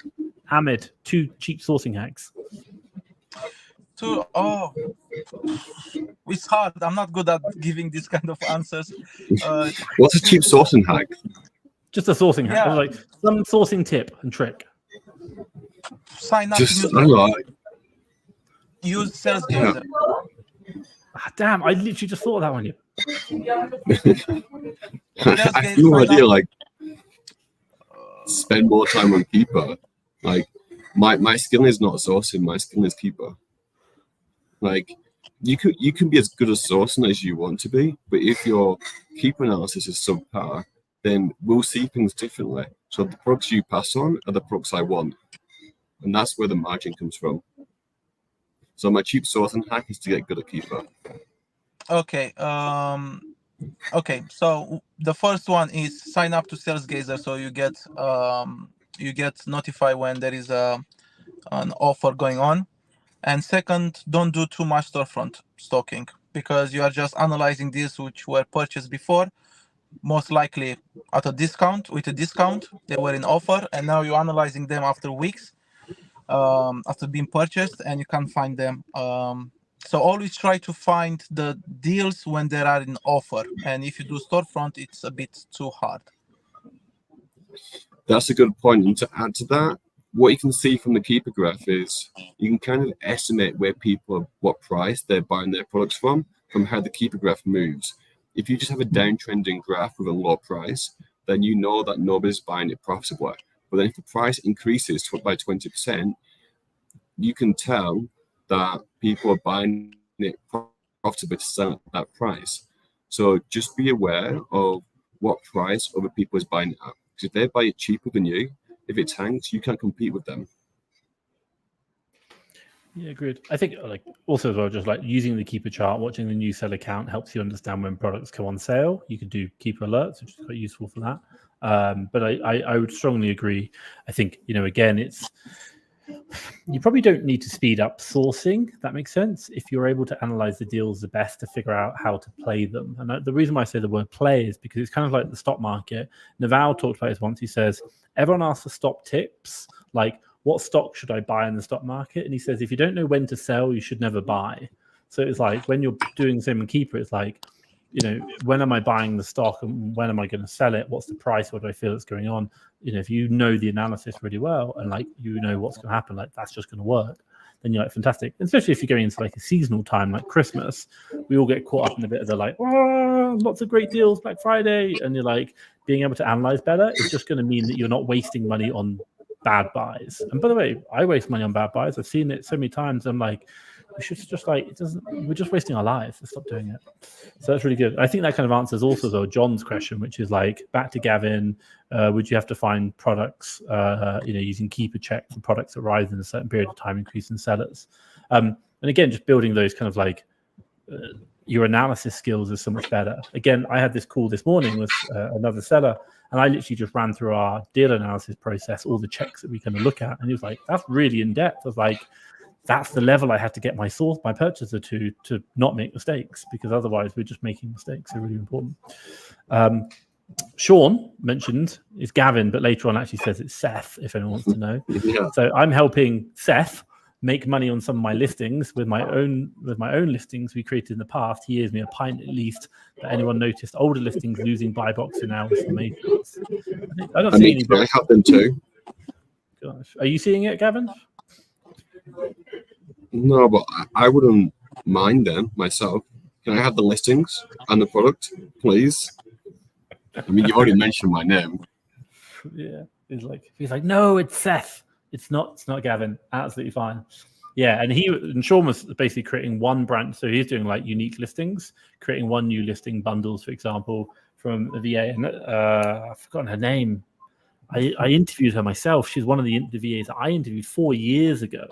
Ahmed, 2 cheap sourcing hacks. It's hard. I'm not good at giving this kind of answers. What's a cheap sourcing hack? Just a sourcing hack, like some sourcing tip and trick. Sign up. Use SalesGazer. Damn, I literally just thought of that one. I have no idea. Like, spend more time on Keeper. Like, my skill is not sourcing. My skill is Keeper. Like, you can be as good at sourcing as you want to be, but if your Keeper analysis is subpar, then we'll see things differently. So the products you pass on are the products I want, and that's where the margin comes from. So my cheap sourcing hack is to get good at Keeper. Okay. Okay. So the first one is sign up to SalesGazer, so you get notified when there is an offer going on. And second, don't do too much storefront stocking because you are just analyzing deals which were purchased before. most likely at a discount, with a discount. They were in offer, and now you're analyzing them after weeks, after being purchased, and you can't find them. So always try to find the deals when they are in offer. And if you do storefront, it's a bit too hard. That's a good point. And to add to that, what you can see from the keeper graph is you can kind of estimate where people, what price they're buying their products from how the keeper graph moves. If you just have a downtrending graph with a low price, then you know that nobody's buying it profitably. But then if the price increases by 20%, you can tell that people are buying it profitably to sell at that price. So just be aware of what price other people is buying it at. Because if they buy it cheaper than you, if it tanks, you can't compete with them. Yeah, agreed. I think like also as well, just like using the keeper chart, watching the new seller count helps you understand when products come on sale. You can do keeper alerts, which is quite useful for that. But I would strongly agree. I think, again, you probably don't need to speed up sourcing. That makes sense. If you're able to analyze the deals the best to figure out how to play them. And the reason why I say the word play is because it's kind of like the stock market. Naval talked about this once. He says, everyone asks for stock tips, like what stock should I buy in the stock market? And he says, if you don't know when to sell, you should never buy. So it's like when you're doing the same in keeper, it's like, when am I buying the stock and when am I going to sell it? What's the price? What do I feel is going on? If you know the analysis really well and like what's going to happen, like that's just going to work, then you're like fantastic. Especially if you're going into like a seasonal time like Christmas, we all get caught up in a bit of the like, oh, lots of great deals Black Friday, and you're like being able to analyze better is just going to mean that you're not wasting money on bad buys. And by the way, I waste money on bad buys. I've seen it so many times. I'm like, we should just like we're just wasting our lives. Let's stop doing it. So that's really good. I think that kind of answers also though John's question, which is like back to Gavin. Would you have to find products, using keeper check for products that rise in a certain period of time, increase in sellers? And again, just building those kind of like your analysis skills is so much better. Again, I had this call this morning with another seller, and I literally just ran through our deal analysis process, all the checks that we kind of look at, and he was like, "That's really in depth." I was like, that's the level I had to get my purchaser to not make mistakes, because otherwise we're just making mistakes. They're really important. Sean mentioned it's Gavin, but later on actually says it's Seth, if anyone wants to know. Yeah. So I'm helping Seth make money on some of my listings with my own listings we created in the past. He owes me a pint at least. But anyone noticed older listings losing buy box in our estimations? I don't see any. I have them too. Gosh. Are you seeing it, Gavin? No, but I wouldn't mind them myself. Can I have the listings and the product, please? I mean, you've already mentioned my name. Yeah, he's like, no, it's Seth. It's not Gavin. Absolutely fine. Yeah, and Sean was basically creating one brand. So he's doing like unique listings, creating one new listing, bundles, for example, from the VA. And I've forgotten her name. I interviewed her myself. She's one of the VAs that I interviewed 4 years ago.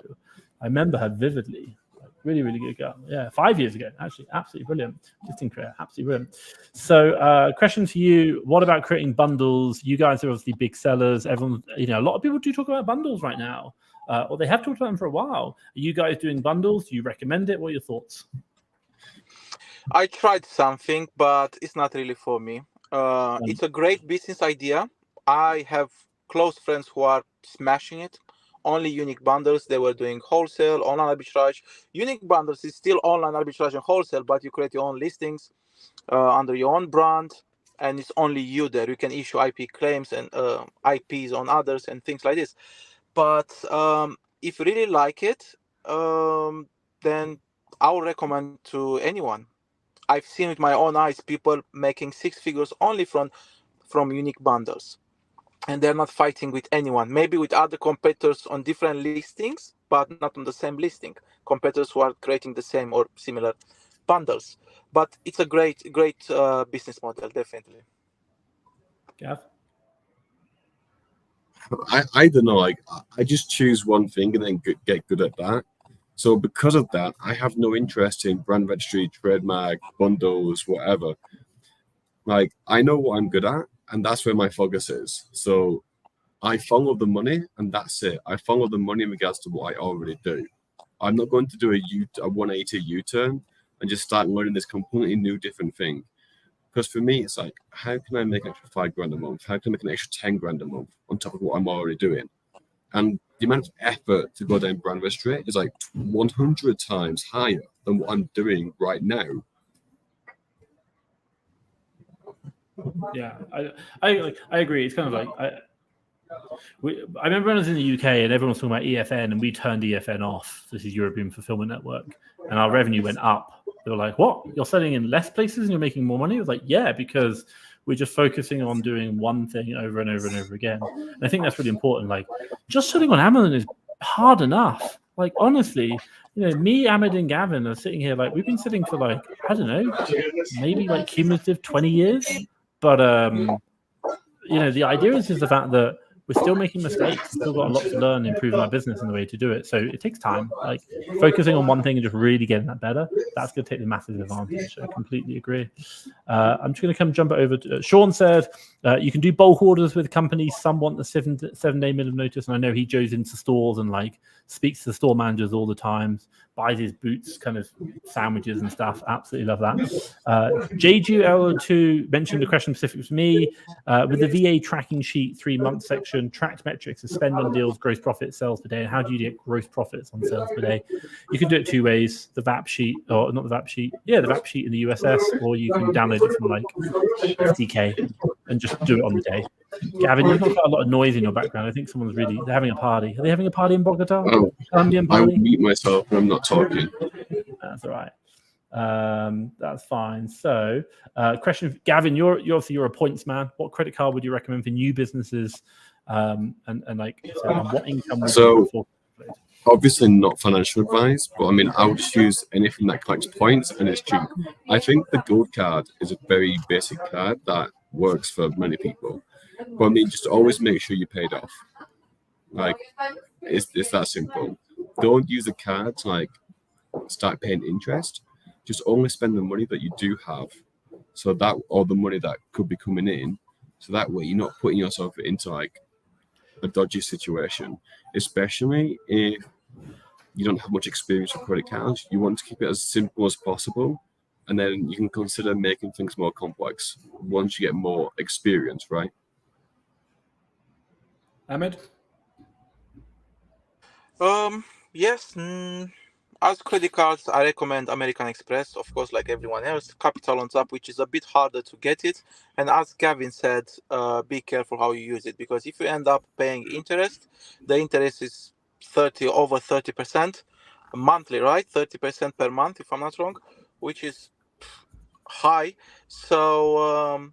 I remember her vividly. Really, really good girl. Yeah, 5 years ago, actually. Absolutely brilliant. Listing career. Absolutely brilliant. So question for you. What about creating bundles? You guys are obviously big sellers. Everyone, a lot of people do talk about bundles right now. Or they have talked about them for a while. Are you guys doing bundles? Do you recommend it? What are your thoughts? I tried something, but it's not really for me. It's a great business idea. I have close friends who are smashing it. Only unique bundles. They were doing wholesale, online arbitrage. Unique bundles is still online arbitrage and wholesale, but you create your own listings under your own brand, and it's only you there. You can issue IP claims and IPs on others and things like this. But if you really like it, then I would recommend to anyone. I've seen with my own eyes people making 6 figures only from unique bundles. And they're not fighting with anyone, maybe with other competitors on different listings, but not on the same listing. Competitors who are creating the same or similar bundles. But it's a great business model, definitely. Gav? I don't know. Like, I just choose one thing and then get good at that. So because of that, I have no interest in brand registry, trademark, bundles, whatever. Like, I know what I'm good at, and that's where my focus is. So I follow the money, and that's it. I follow the money in regards to what I already do. I'm not going to do a 180 U-turn and just start learning this completely new, different thing. Because for me, it's like, how can I make an extra $5,000 a month? How can I make an extra $10,000 a month on top of what I'm already doing? And the amount of effort to go down brand registry is like 100 times higher than what I'm doing right now. Yeah, I agree. It's kind of like I remember when I was in the UK and everyone was talking about EFN, and we turned EFN off. This is European Fulfillment Network, and our revenue went up. They were like, "What? You're selling in less places and you're making more money?" I was like, "Yeah, because we're just focusing on doing one thing over and over and over again." And I think that's really important. Like, just selling on Amazon is hard enough. Like, honestly, me, Ahmed, and Gavin are sitting here. Like, we've been sitting for like, I don't know, maybe like cumulative 20 years. But the idea is just the fact that we're still making mistakes. We've still got a lot to learn, improving our business and the way to do it. So it takes time. Like, focusing on one thing and just really getting that better, that's going to take the massive advantage. So I completely agree. I'm just going to jump it over to Sean said, you can do bulk orders with companies. Some want the 7-day minimum notice. And I know he goes into stores and like speaks to the store managers all the time, buys his boots kind of sandwiches and stuff. Absolutely love that. JGL2 mentioned a question specific to me. With the VA tracking sheet 3-month section, tracked metrics of spend on deals, gross profit, sales per day, and how do you get gross profits on sales per day? You can do it 2 ways: the VAP sheet, or not the VAP sheet, the VAP sheet in the USS, or you can download it from like SDK and just do it on the day. Gavin, you've got a lot of noise in your background. I think someone's they're having a party. Are they having a party in Bogota? Oh, Colombian I party? will mute myself when I'm not talking. That's all right. That's fine. So, question, Gavin, you're a points man. What credit card would you recommend for new businesses? And what income would you afford? Obviously not financial advice, but I mean, I would just use anything that collects points and is cheap. I think the gold card is a very basic card that works for many people. But I mean, just always make sure you paid off. Like, it's that simple. Don't use a card to like start paying interest. Just only spend the money that you do have, so that, or the money that could be coming in, so that way you're not putting yourself into like a dodgy situation, especially if you don't have much experience with credit cards. You want to keep it as simple as possible, and then you can consider making things more complex once you get more experience, right? Ahmed? Yes. As credit cards, I recommend American Express, of course, like everyone else. Capital on top, which is a bit harder to get it. And as Gavin said, be careful how you use it, because if you end up paying interest, the interest is over 30% monthly, right? 30% per month, if I'm not wrong, which is high. So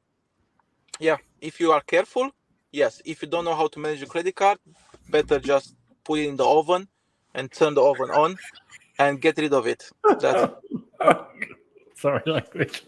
if you are careful, yes. If you don't know how to manage your credit card, better just put it in the oven and turn the oven on and get rid of it. Sorry, language.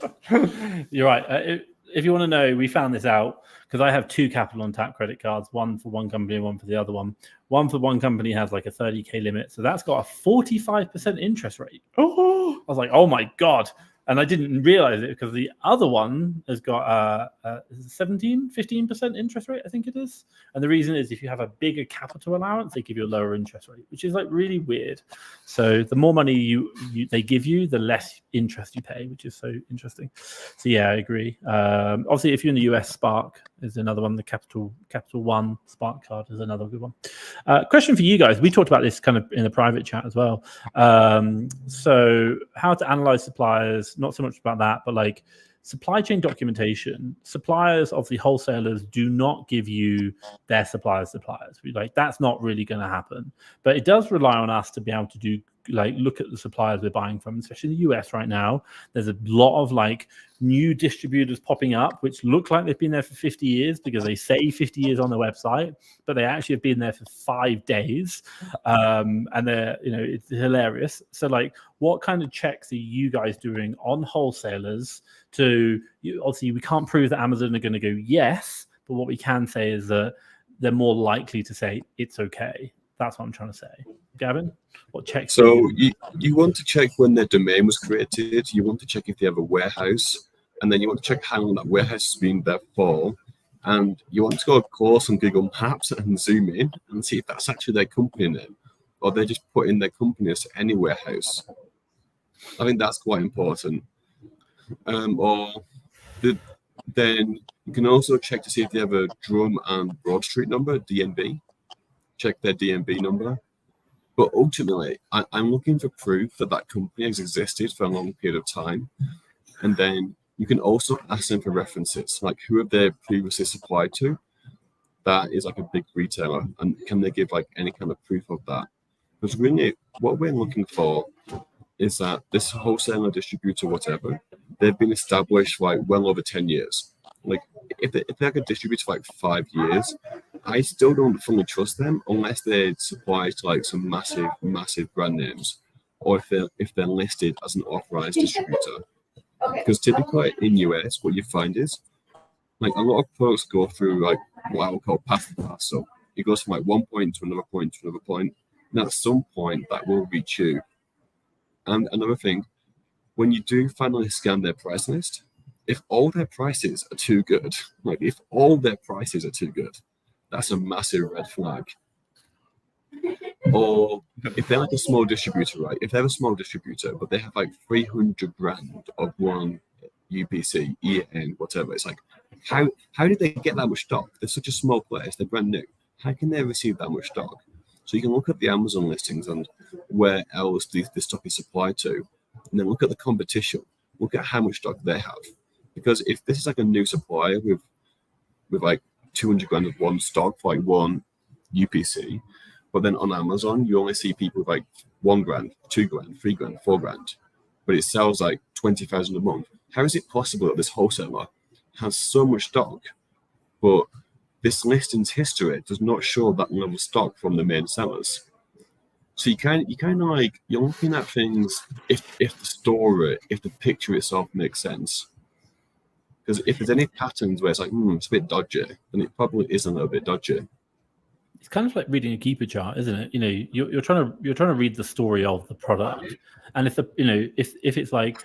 You're right. If you want to know, we found this out because I have 2 Capital on Tap credit cards, one for one company and one for the other one. One for one company has like a 30K limit, so that's got a 45% interest rate. Oh, I was like, oh my God. And I didn't realize it because the other one has got 15% interest rate, I think it is. And the reason is if you have a bigger capital allowance, they give you a lower interest rate, which is like really weird. So the more money they give you, the less interest you pay, which is so interesting. So yeah, I agree. Obviously, if you're in the US, Spark is another one. The Capital One Spark card is another good one. Question for you guys. We talked about this kind of in a private chat as well. So how to analyze suppliers. Not so much about that, but like supply chain documentation. Suppliers, obviously wholesalers, do not give you their suppliers. That's not really going to happen. But it does rely on us to be able to do look at the suppliers we're buying from, especially in the US right now. There's a lot of new distributors popping up, which look like they've been there for 50 years because they say 50 years on their website, but they actually have been there for 5 days. And they're, it's hilarious. So what kind of checks are you guys doing on wholesalers obviously we can't prove that Amazon are going to go yes, but what we can say is that they're more likely to say it's okay. That's what I'm trying to say. Gavin, what checks? So you want to check when their domain was created. You want to check if they have a warehouse, and then you want to check how long that warehouse has been there for. And you want to go, of course, on Google Maps and zoom in and see if that's actually their company name, or they just put in their company as any warehouse. I think that's quite important. Or then you can also check to see if they have a Drum and Broad Street number, DNB. Check their DNB number. But ultimately, I'm looking for proof that that company has existed for a long period of time. And then you can also ask them for references, like who have they previously supplied to? That is like a big retailer, and can they give like any kind of proof of that? Because really, what we're looking for is that this wholesaler, distributor, whatever, they've been established for like well over 10 years. Like if they're like a distributor for like 5 years, I still don't fully trust them unless they supply to like some massive brand names, or if they're listed as an authorized distributor. Because typically in US, what you find is like a lot of products go through like what I would call path to path. So it goes from like one point to another point to another point, and at some point that will reach you. And another thing, when you do finally scan their price list, if all their prices are too good, like if all their prices are too good, that's a massive red flag. Or if they're like a small distributor, right? If they're a small distributor, but they have like 300 grand of one UPC, EN, whatever, it's like, how did they get that much stock? They're such a small place, they're brand new. How can they receive that much stock? So you can look at the Amazon listings and where else this stock is supplied to, and then look at the competition. Look at how much stock they have. Because if this is like a new supplier with like 200 grand of one stock for like one UPC, but then on Amazon, you only see people with like 1 grand, 2 grand, 3 grand, 4 grand, but it sells like 20,000 a month. How is it possible that this wholesaler has so much stock, but this listing's history does not show that level of stock from the main sellers? So you kind of like, you're looking at things if the story, if the picture itself makes sense. Because if there's any patterns where it's like, it's a bit dodgy, then it probably is a little bit dodgy. It's kind of like reading a keeper chart, isn't it? You know, you're trying to read the story of the product, and if it's like,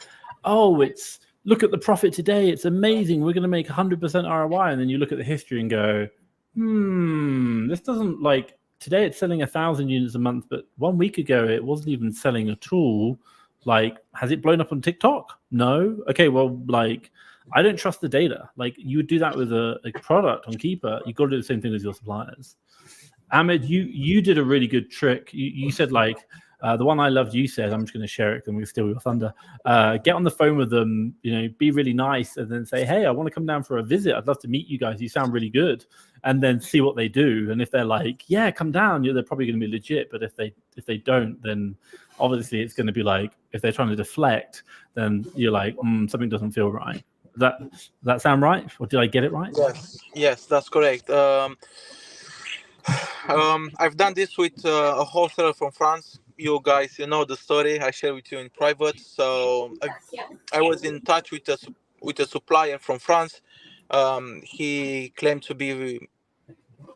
oh, it's look at the profit today, it's amazing, we're going to make 100% ROI, and then you look at the history and go, this doesn't, like, today it's selling 1,000 units a month, but 1 week ago it wasn't even selling at all. Like, has it blown up on TikTok? No. Okay, well, like, I don't trust the data. Like, you would do that with a product on Keeper. You've got to do the same thing with your suppliers. Ahmed, you did a really good trick. You said, like, the one I loved, you said, I'm just going to share it and we'll steal your thunder. Get on the phone with them, you know, be really nice, and then say, hey, I want to come down for a visit. I'd love to meet you guys. You sound really good. And then see what they do. And if they're like, yeah, come down, they're probably going to be legit. But if they don't, then obviously it's going to be like, if they're trying to deflect, then you're like, something doesn't feel right. Does that sound right? Or did I get it right? Yes, that's correct. I've done this with a wholesaler from France. You guys, you know the story. I share with you in private. So I was in touch with a supplier from France. He claimed to be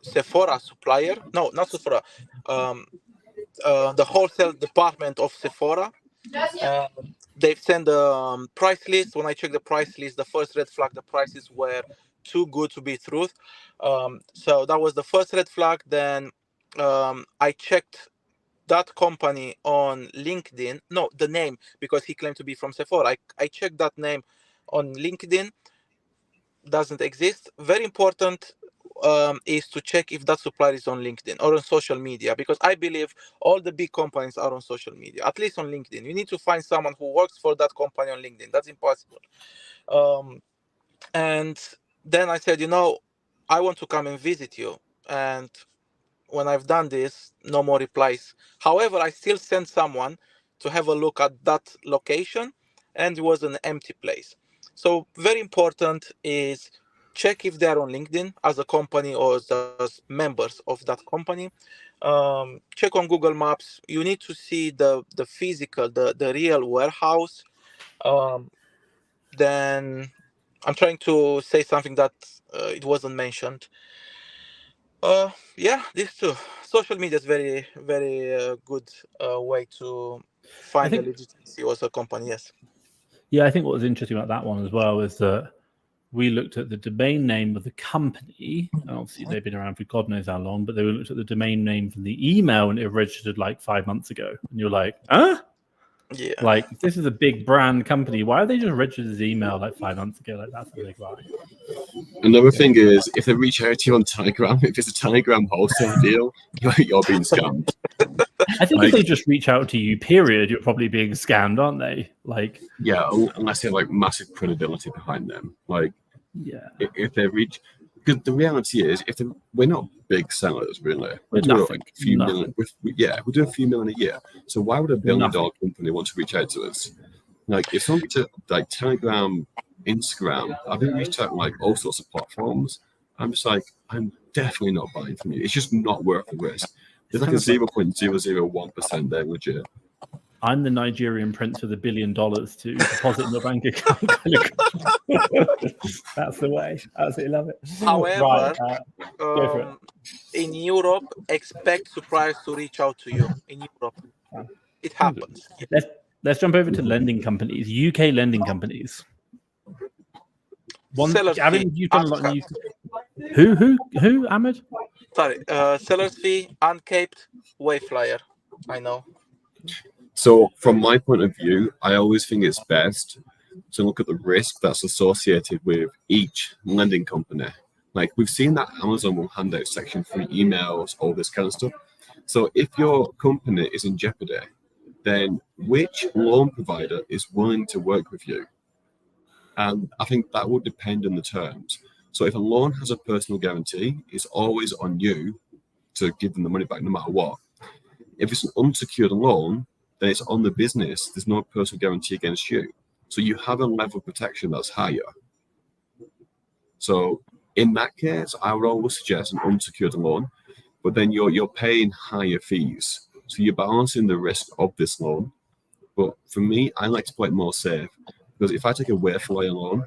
Sephora supplier. No, not Sephora. The wholesale department of Sephora. They've sent the price list. When I checked the price list, the first red flag, the prices were too good to be truth. So that was the first red flag. Then I checked that company on LinkedIn. No, the name, because he claimed to be from Sephora. I checked that name on LinkedIn. Doesn't exist. Very important is to check if that supplier is on LinkedIn or on social media, because I believe all the big companies are on social media, at least on LinkedIn. You need to find someone who works for that company on LinkedIn. That's impossible. And then I said, I want to come and visit you. And when I've done this, no more replies. However, I still sent someone to have a look at that location, and it was an empty place. So very important is check if they're on LinkedIn as a company or as members of that company. Check on Google Maps. You need to see the physical, the real warehouse. Then I'm trying to say something that it wasn't mentioned. These two. Social media is very, very good way to find the legitimacy of a company. Yes. Yeah, I think what was interesting about that one as well is that we looked at the domain name of the company. Obviously, they've been around for God knows how long, but they looked at the domain name from the email and it registered like 5 months ago. And you're like, huh? Yeah. Like, if this is a big brand company, why are they just registered his email like 5 months ago? Like, that's a big lie. Another thing is, if they reach out to you on Telegram, if it's a Telegram wholesale deal, you're being scammed. I think Like- if they just reach out to you, period, you're probably being scammed, aren't they? Like, Yeah, unless they have like massive credibility behind them. Like, yeah, if they reach, because the reality is, we're not big sellers, really. We're do nothing. like a few Nothing. million. We do a few million a year. So why would a billion-dollar company want to reach out to us? Like, if someone reaches out, like Telegram, Instagram, I've been reached out on like all sorts of platforms. I'm just like, I'm definitely not buying from you. It's just not worth the risk. There's like a 0.001% there, legit. I'm the Nigerian prince with $1 billion to deposit in your bank account. That's the way. I absolutely love it. However, Right, go for it. in Europe, expect suppliers to reach out to you. In Europe, it happens. Let's jump over to lending companies, UK lending companies. Seller's Gavin, fee, you've done a lot in UK. Who, Ahmed? Sorry, seller's fee, uncaped, Wayflyer. I know. So from my point of view, I always think it's best to look at the risk that's associated with each lending company. Like, we've seen that Amazon will hand out Section 3 emails, all this kind of stuff. So if your company is in jeopardy, then which loan provider is willing to work with you? And I think that would depend on the terms. So if a loan has a personal guarantee, it's always on you to give them the money back no matter what. If it's an unsecured loan, then it's on the business. There's no personal guarantee against you. So you have a level of protection that's higher. So in that case, I would always suggest an unsecured loan, but then you're paying higher fees. So you're balancing the risk of this loan. But for me, I like to play it more safe, because if I take a Wayflyer loan,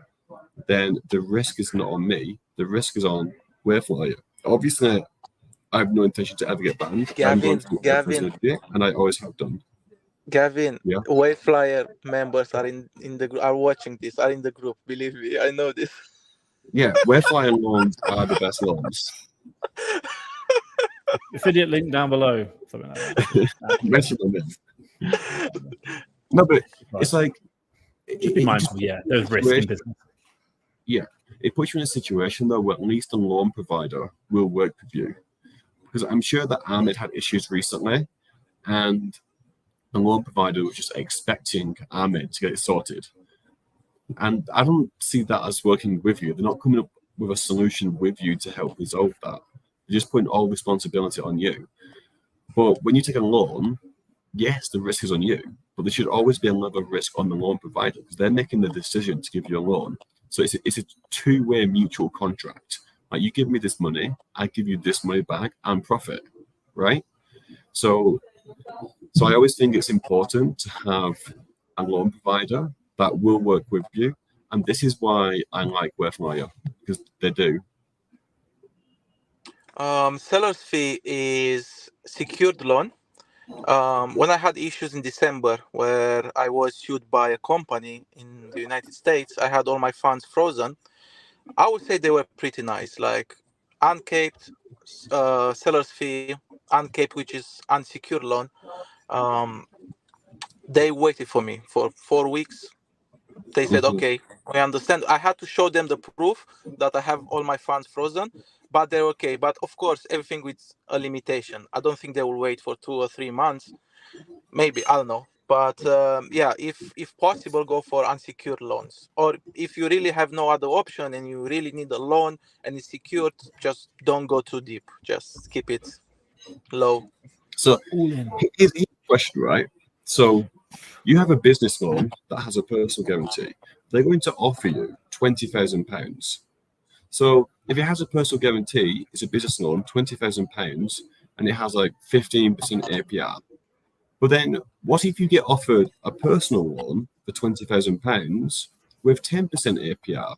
then the risk is not on me. The risk is on Wayflyer. Obviously, I have no intention to ever get banned. I'm going to do Gavin. and I always have done. Gavin, Yeah. Wayflyer members are in the are watching this, are in the group. Believe me, I know this. Yeah, Wayflyer loans are the best loans. Affiliate link down below. Something like that. Mention them in. No, but it's like, Just be mindful, there's risk in business. Yeah, it puts you in a situation though where at least a loan provider will work with you. Because I'm sure that Ahmed had issues recently, and the loan provider was just expecting Ahmed to get it sorted. And I don't see that as working with you. They're not coming up with a solution with you to help resolve that. They're just putting all responsibility on you. But when you take a loan, yes, the risk is on you, but there should always be a level of risk on the loan provider, because they're making the decision to give you a loan. So it's a two-way mutual contract. Like, you give me this money, I give you this money back and profit, right? So I always think it's important to have a loan provider that will work with you. And this is why I like Wayflyer, because they do. Seller's fee is secured loan. When I had issues in December where I was sued by a company in the United States, I had all my funds frozen. I would say they were pretty nice, like uncaped, seller's fee, uncaped, which is unsecured loan. They waited for me for 4 weeks. They said, okay, we understand. I had to show them the proof that I have all my funds frozen, but they're okay. But of course, everything with a limitation. I don't think they will wait for 2 or 3 months. Maybe, I don't know. But if possible, go for unsecured loans. Or if you really have no other option and you really need a loan and it's secured, just don't go too deep. Just keep it low. So here's a question, right? So you have a business loan that has a personal guarantee. They're going to offer you £20,000. So if it has a personal guarantee, it's a business loan, £20,000, and it has like 15% APR. But then what if you get offered a personal loan for £20,000 with 10% APR?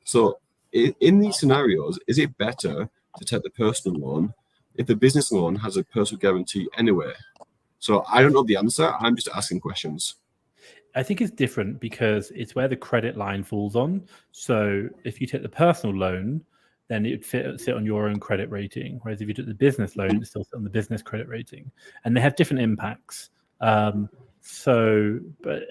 So in these scenarios, is it better to take the personal loan if the business loan has a personal guarantee anyway? So I don't know the answer. I'm just asking questions. I think it's different because it's where the credit line falls on. So if you take the personal loan, then it would sit on your own credit rating. Whereas if you took the business loan, it still sit on the business credit rating. And they have different impacts. So,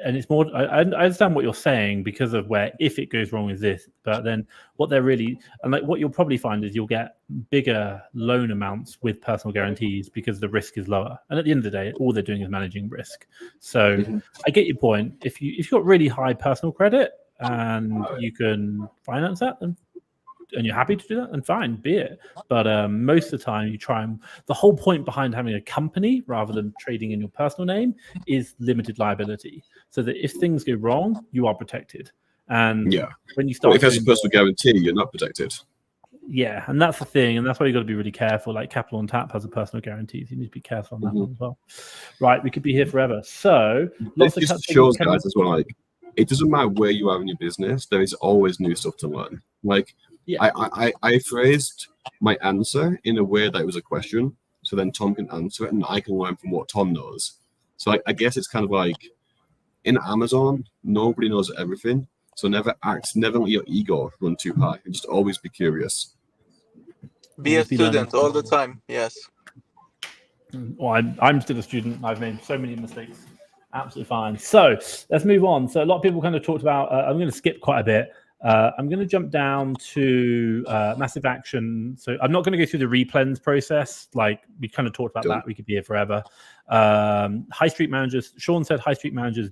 and it's more. I understand what you're saying because of where if it goes wrong is this, but then what they're really and like what you'll probably find is you'll get bigger loan amounts with personal guarantees because the risk is lower. And at the end of the day, all they're doing is managing risk. So I get your point. If you've got really high personal credit and you can finance that, and you're happy to do that, then fine, be it. But most of the time, you try and the whole point behind having a company rather than trading in your personal name is limited liability, so that if things go wrong, you are protected. And when you start, if there's a personal guarantee, you're not protected. Yeah, and that's the thing, and that's why you got to be really careful. Like Capital on Tap has a personal guarantee, so you need to be careful on that one as well. Right, we could be here forever. So lots of just shows guys as well. Like it doesn't matter where you are in your business, there is always new stuff to learn. Like. Yeah. I phrased my answer in a way that it was a question, so then Tom can answer it and I can learn from what Tom knows. So I guess it's kind of like in Amazon, nobody knows everything. So never let your ego run too high and just always be curious. Be a student all the time. Yes. Well, I'm still a student. I've made so many mistakes. Absolutely fine. So let's move on. So a lot of people kind of talked about, I'm going to skip quite a bit. I'm going to jump down to massive action. So I'm not going to go through the replens process. Like we kind of talked about that. We could be here forever. High street managers. Sean said high street managers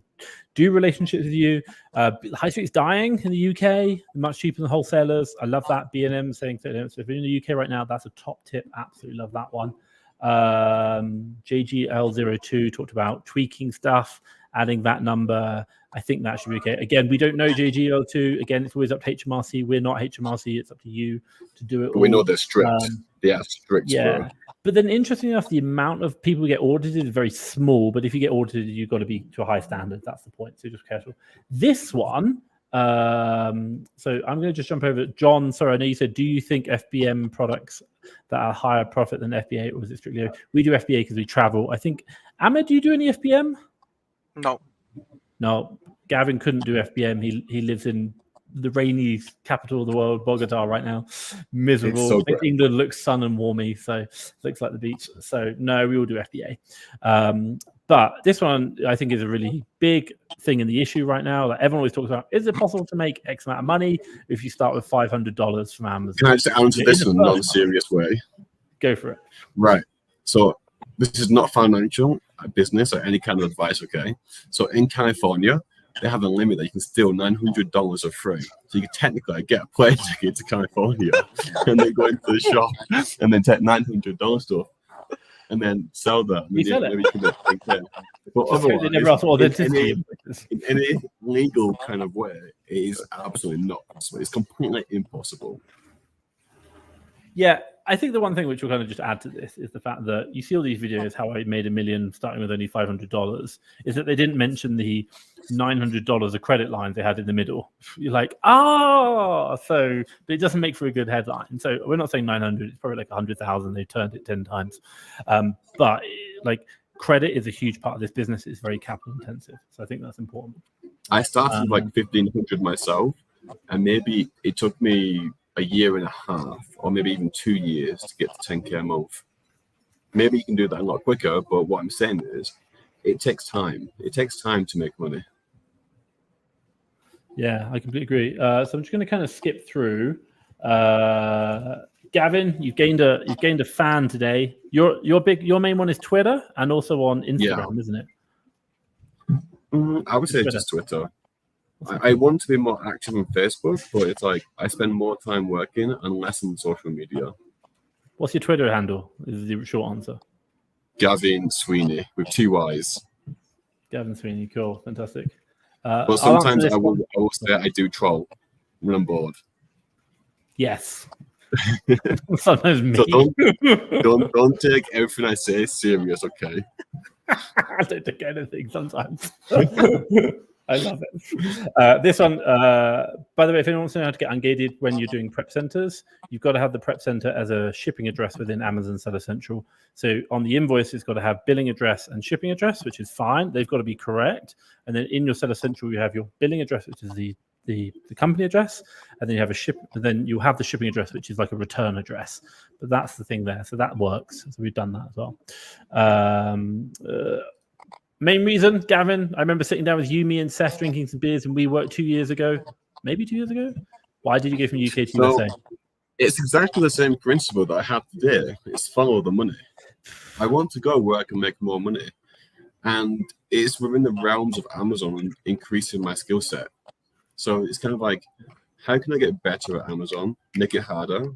do relationships with you. High street's dying in the UK, much cheaper than wholesalers. I love that. B&M saying so if you're in the UK right now, that's a top tip. Absolutely love that one. JGL02 talked about tweaking stuff, adding that number. I think that should be okay. Again, we don't know JGL2. Again, it's always up to HMRC. We're not HMRC. It's up to you to do it. We know they're strict. They are strict. Yeah. But then, interestingly enough, the amount of people who get audited is very small. But if you get audited, you've got to be to a high standard. That's the point. So just careful. This one. So I'm going to just jump over. John, sorry, I know you said, do you think FBM products that are higher profit than FBA, or was it strictly? We do FBA because we travel. I think. Ahmed, do you do any FBM? No, Gavin couldn't do FBM. He lives in the rainy capital of the world, Bogota, right now. Miserable. So England looks sun and warmy, so looks like the beach. So no, we will do FBA. But this one, I think, is a really big thing in the issue right now. Like everyone always talks about, is it possible to make X amount of money if you start with $500 from Amazon? Can I just answer this in a non-serious way? Go for it. Right. So this is not financial business or any kind of advice, okay? So in California, they have a limit that you can steal $900 of free. So you can technically get a plane ticket to California and then go into the shop and then take $900 stuff and then sell that. And sell it. Maybe you can make but otherwise, in any legal kind of way, it is absolutely not possible. It's completely impossible. Yeah, I think the one thing which will kind of just add to this is the fact that you see all these videos how I made $1 million starting with only $500 is that they didn't mention the $900 of credit lines they had in the middle. You're like, but it doesn't make for a good headline. So we're not saying 900, it's probably like 100,000. They turned it 10 times. But like credit is a huge part of this business. It's very capital intensive. So I think that's important. I started with like 1,500 myself, and maybe it took me a year and a half or maybe even 2 years to get to 10K a month. Maybe you can do that a lot quicker, but what I'm saying is it takes time. It takes time to make money. Yeah, I completely agree. So I'm just going to kind of skip through. Gavin, you've gained a fan today. Your main one is Twitter and also on Instagram, isn't it? I would say just Twitter. I want to be more active on Facebook, but it's like I spend more time working and less on social media. What's your Twitter handle? Is the short answer. Gavin Sweeney with 2 Y's. Gavin Sweeney, cool, fantastic. But sometimes I will say I do troll when I'm bored. Yes. Sometimes me. So don't take everything I say serious, okay? I don't take anything sometimes. I love it. This one, by the way, if anyone wants to know how to get ungated when you're doing prep centers, you've got to have the prep center as a shipping address within Amazon Seller Central. So on the invoice, it's got to have billing address and shipping address, which is fine. They've got to be correct. And then in your Seller Central, you have your billing address, which is the company address, and then you have then you'll have the shipping address, which is like a return address. But that's the thing there. So that works. So we've done that as well. Main reason, Gavin, I remember sitting down with you, me, and Seth drinking some beers, and we worked 2 years ago, maybe 2 years ago. Why did you go from UK to USA? It's exactly the same principle that I have today. It's follow the money. I want to go where I can make more money. And it's within the realms of Amazon and increasing my skill set. So it's kind of like, how can I get better at Amazon, make it harder,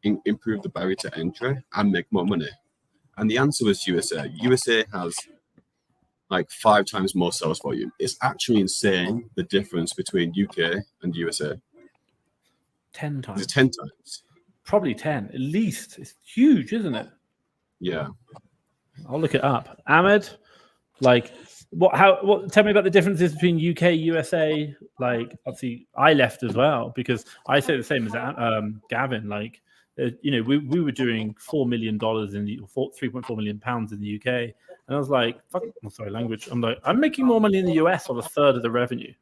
improve the barrier to entry, and make more money? And the answer was USA. USA has like 5 times more sales volume. It's actually insane, the difference between UK and USA. 10 times. It's 10 times. Probably 10, at least. It's huge, isn't it? Yeah. I'll look it up. Ahmed, like, tell me about the differences between UK, USA. Like, obviously, I left as well because I say the same as Gavin. Like, we were doing $4 million in the 3.4 million pounds in the UK, and I was like, "Fuck!" I'm sorry, language. I'm like, I'm making more money in the US on a third of the revenue.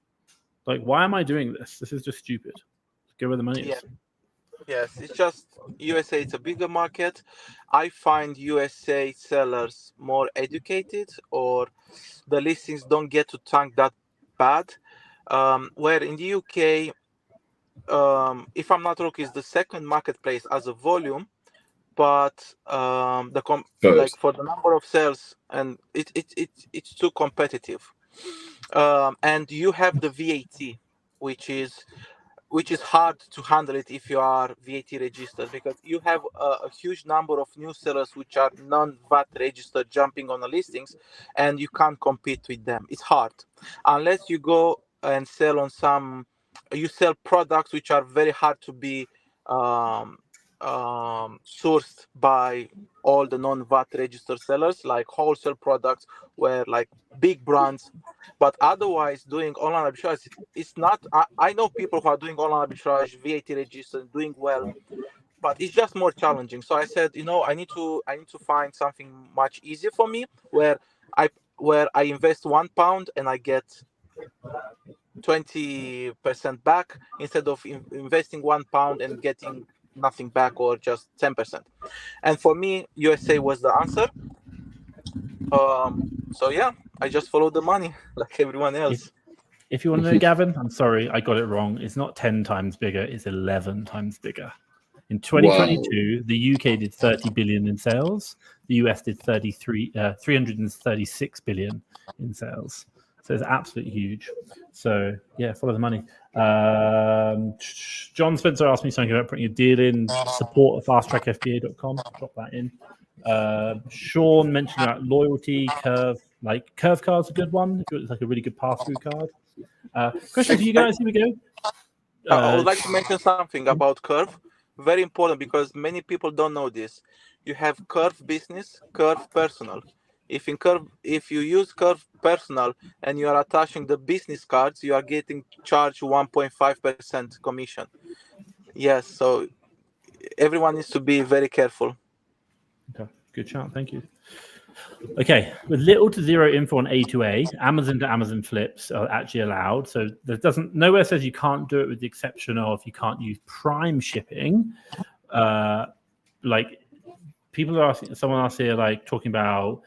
Like, why am I doing this? This is just stupid. Go where the money is. Yes, it's just USA. It's a bigger market. I find USA sellers more educated, or the listings don't get to tank that bad. Where in the UK, if I'm not wrong, is the second marketplace as a volume, but like for the number of sales, and it's too competitive. And you have the VAT, which is hard to handle it if you are VAT registered, because you have a huge number of new sellers which are non-VAT registered jumping on the listings, and you can't compete with them. It's hard unless you go and sell on you sell products which are very hard to be sourced by all the non-VAT registered sellers, like wholesale products, where like big brands. But otherwise, doing online arbitrage, it's not. I know people who are doing online arbitrage, VAT registered, doing well, but it's just more challenging. So I said, I need to find something much easier for me, where I invest £1 and I get 20% back, instead of investing £1 and getting nothing back, or just 10%. And for me, USA was the answer. So yeah, I just followed the money like everyone else. If you want to know, Gavin, I'm sorry, I got it wrong. It's not 10 times bigger, it's 11 times bigger. In 2022, the UK did 30 billion in sales. The US did 336 billion in sales. So it's absolutely huge. So yeah, follow the money. John Spencer asked me something about putting a deal in support at fasttrackfba.com. Drop that in. Sean mentioned about loyalty curve. Like curve card's a good one. It's like a really good pass-through card. Question for you guys. Here we go. I would like to mention something about curve. Very important, because many people don't know this. You have curve business, curve personal. If you use curve personal and you are attaching the business cards, you are getting charged 1.5% commission. Yes, so everyone needs to be very careful. Okay, good shout. Thank you. Okay, with little to zero info on A2A, Amazon to Amazon flips are actually allowed. So there nowhere says you can't do it, with the exception of you can't use Prime shipping. Like people are asking, someone asked here, like talking about,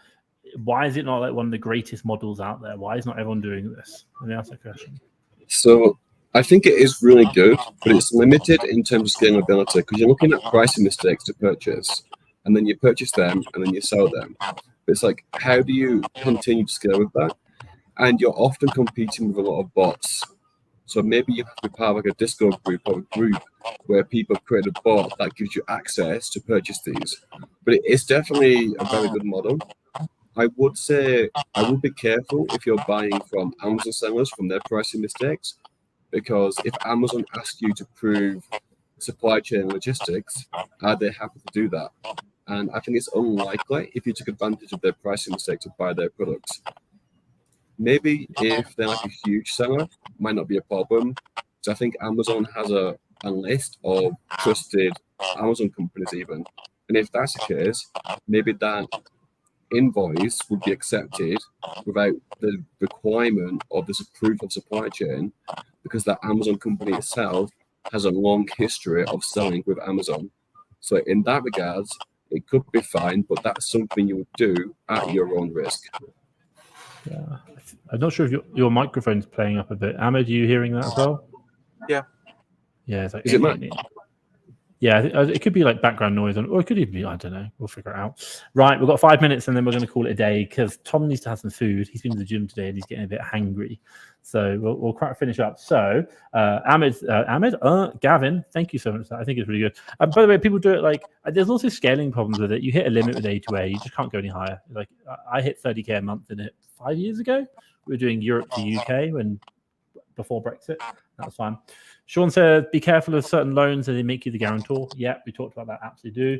why is it not like one of the greatest models out there? Why is not everyone doing this? Let me ask that question. So I think it is really good, but it's limited in terms of scalability, because you're looking at pricing mistakes to purchase, and then you purchase them and then you sell them. But it's like, how do you continue to scale with that? And you're often competing with a lot of bots. So maybe you have to be part of like a Discord group or a group where people create a bot that gives you access to purchase these. But it's definitely a very good model. I would say I would be careful if you're buying from Amazon sellers from their pricing mistakes, because if Amazon asks you to prove supply chain logistics, are they happy to do that? And I think it's unlikely if you took advantage of their pricing mistake to buy their products. Maybe if they're like a huge seller, might not be a problem. So I think Amazon has a list of trusted Amazon companies even. And if that's the case, maybe that invoice would be accepted without the requirement of this proof of supply chain, because that Amazon company itself has a long history of selling with Amazon. So in that regards, it could be fine, but that's something you would do at your own risk. Yeah, I'm not sure if your microphone's playing up a bit. Ahmed, are you hearing that as well? Yeah. Yeah, it's like Is it mine? Yeah, it could be like background noise, or it could even be, I don't know. We'll figure it out. Right, we've got 5 minutes, and then we're going to call it a day because Tom needs to have some food. He's been to the gym today, and he's getting a bit hangry. So we'll finish up. So Gavin, thank you so much for that. I think it's really good. By the way, people do it like there's also scaling problems with it. You hit a limit with A2A, you just can't go any higher. Like I hit 30K a month in it 5 years ago. We were doing Europe to UK before Brexit. That was fine. Sean said, be careful of certain loans and they make you the guarantor. Yeah, we talked about that. Absolutely do.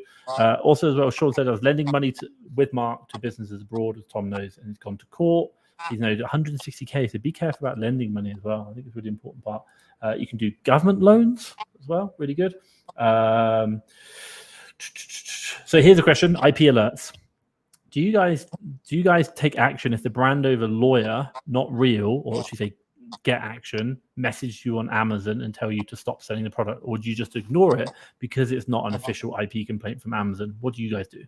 Also, as well, Sean said, I was lending money with Mark to businesses abroad, as Tom knows, and he's gone to court. He's now 160K, so be careful about lending money as well. I think it's a really important part. You can do government loans as well. Really good. So here's a question. IP alerts. Do you guys take action if the brand over lawyer, not real, or should you say get action, message you on Amazon and tell you to stop selling the product, or do you just ignore it because it's not an official IP complaint from Amazon? What do you guys do?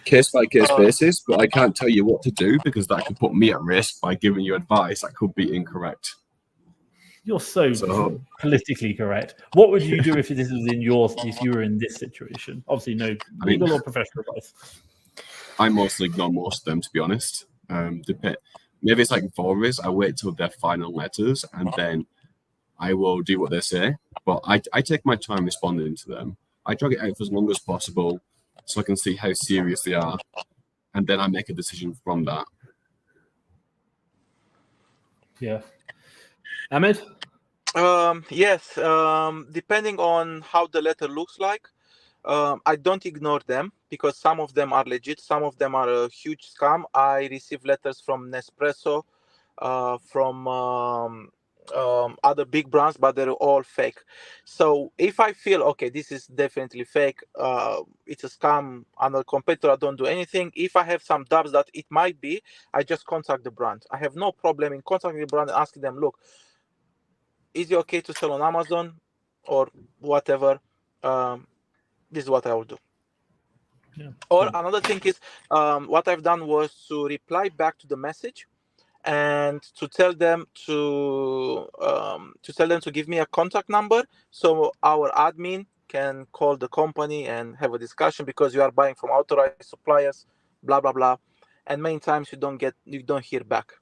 Case by case basis, but I can't tell you what to do because that could put me at risk by giving you advice that could be incorrect. You're so politically correct. What would you do if this was if you were in this situation? Obviously, no legal or professional advice. I mostly ignore most of them, to be honest. Maybe it's like Voris. I wait till their final letters and then I will do what they say. But I take my time responding to them. I drag it out for as long as possible so I can see how serious they are. And then I make a decision from that. Yeah. Ahmed? Yes. Depending on how the letter looks like, I don't ignore them because some of them are legit. Some of them are a huge scam. I receive letters from Nespresso, from other big brands, but they're all fake. So if I feel, okay, this is definitely fake, it's a scam, I'm a competitor, I don't do anything. If I have some doubts that it might be, I just contact the brand. I have no problem in contacting the brand and asking them, look, is it okay to sell on Amazon or whatever? This is what I will do. Yeah, or another thing is, what I've done was to reply back to the message and to tell them to give me a contact number so our admin can call the company and have a discussion, because you are buying from authorized suppliers, blah blah blah, and many times you don't hear back.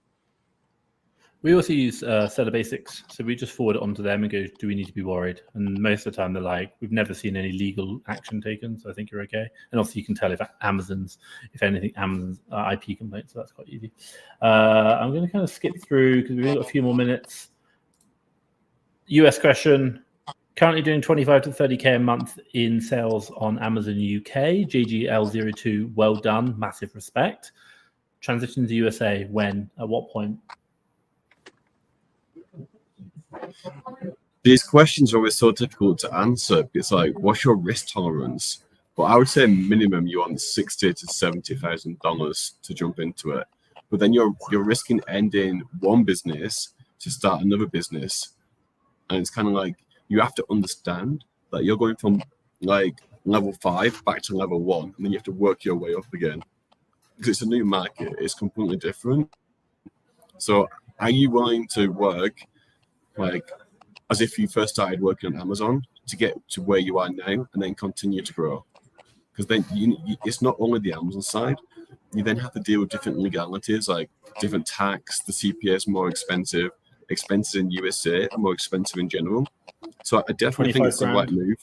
We also use Seller Basics, so we just forward it on to them and go, do we need to be worried? And most of the time they're like, we've never seen any legal action taken, so I think you're okay. And obviously you can tell if Amazon's IP complaints, so that's quite easy. I'm going to kind of skip through because we've only got a few more minutes. US question. Currently doing 25 to 30K a month in sales on Amazon UK. JGL02, well done, massive respect. Transition to USA, when, at what point? These questions are always so difficult to answer. It's like, what's your risk tolerance? But I would say minimum you want $60,000 to $70,000 to jump into it. But then you're risking ending one business to start another business, and it's kind of like you have to understand that you're going from like level 5 back to level 1, and then you have to work your way up again because it's a new market. It's completely different. So, are you willing to work like as if you first started working on Amazon to get to where you are now and then continue to grow? Because then it's not only the Amazon side, you then have to deal with different legalities, like different tax, the CPA is more expensive, expenses in USA are more expensive in general. So I definitely think it's the right move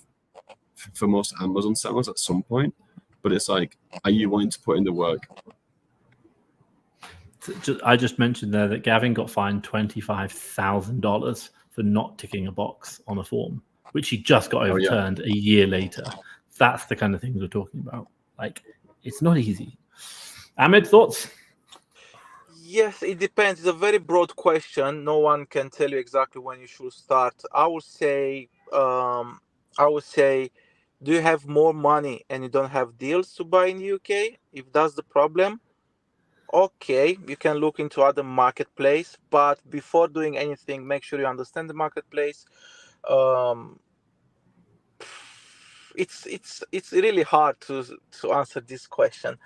for most Amazon sellers at some point, but it's like, are you willing to put in the work? I just mentioned there that Gavin got fined $25,000 for not ticking a box on a form, which he just got overturned a year later. That's the kind of things we're talking about. Like, it's not easy. Ahmed, thoughts? Yes, it depends. It's a very broad question. No one can tell you exactly when you should start. I would say, do you have more money and you don't have deals to buy in the UK? If that's the problem, okay, you can look into other marketplace. But before doing anything, make sure you understand the marketplace. It's really hard to answer this question.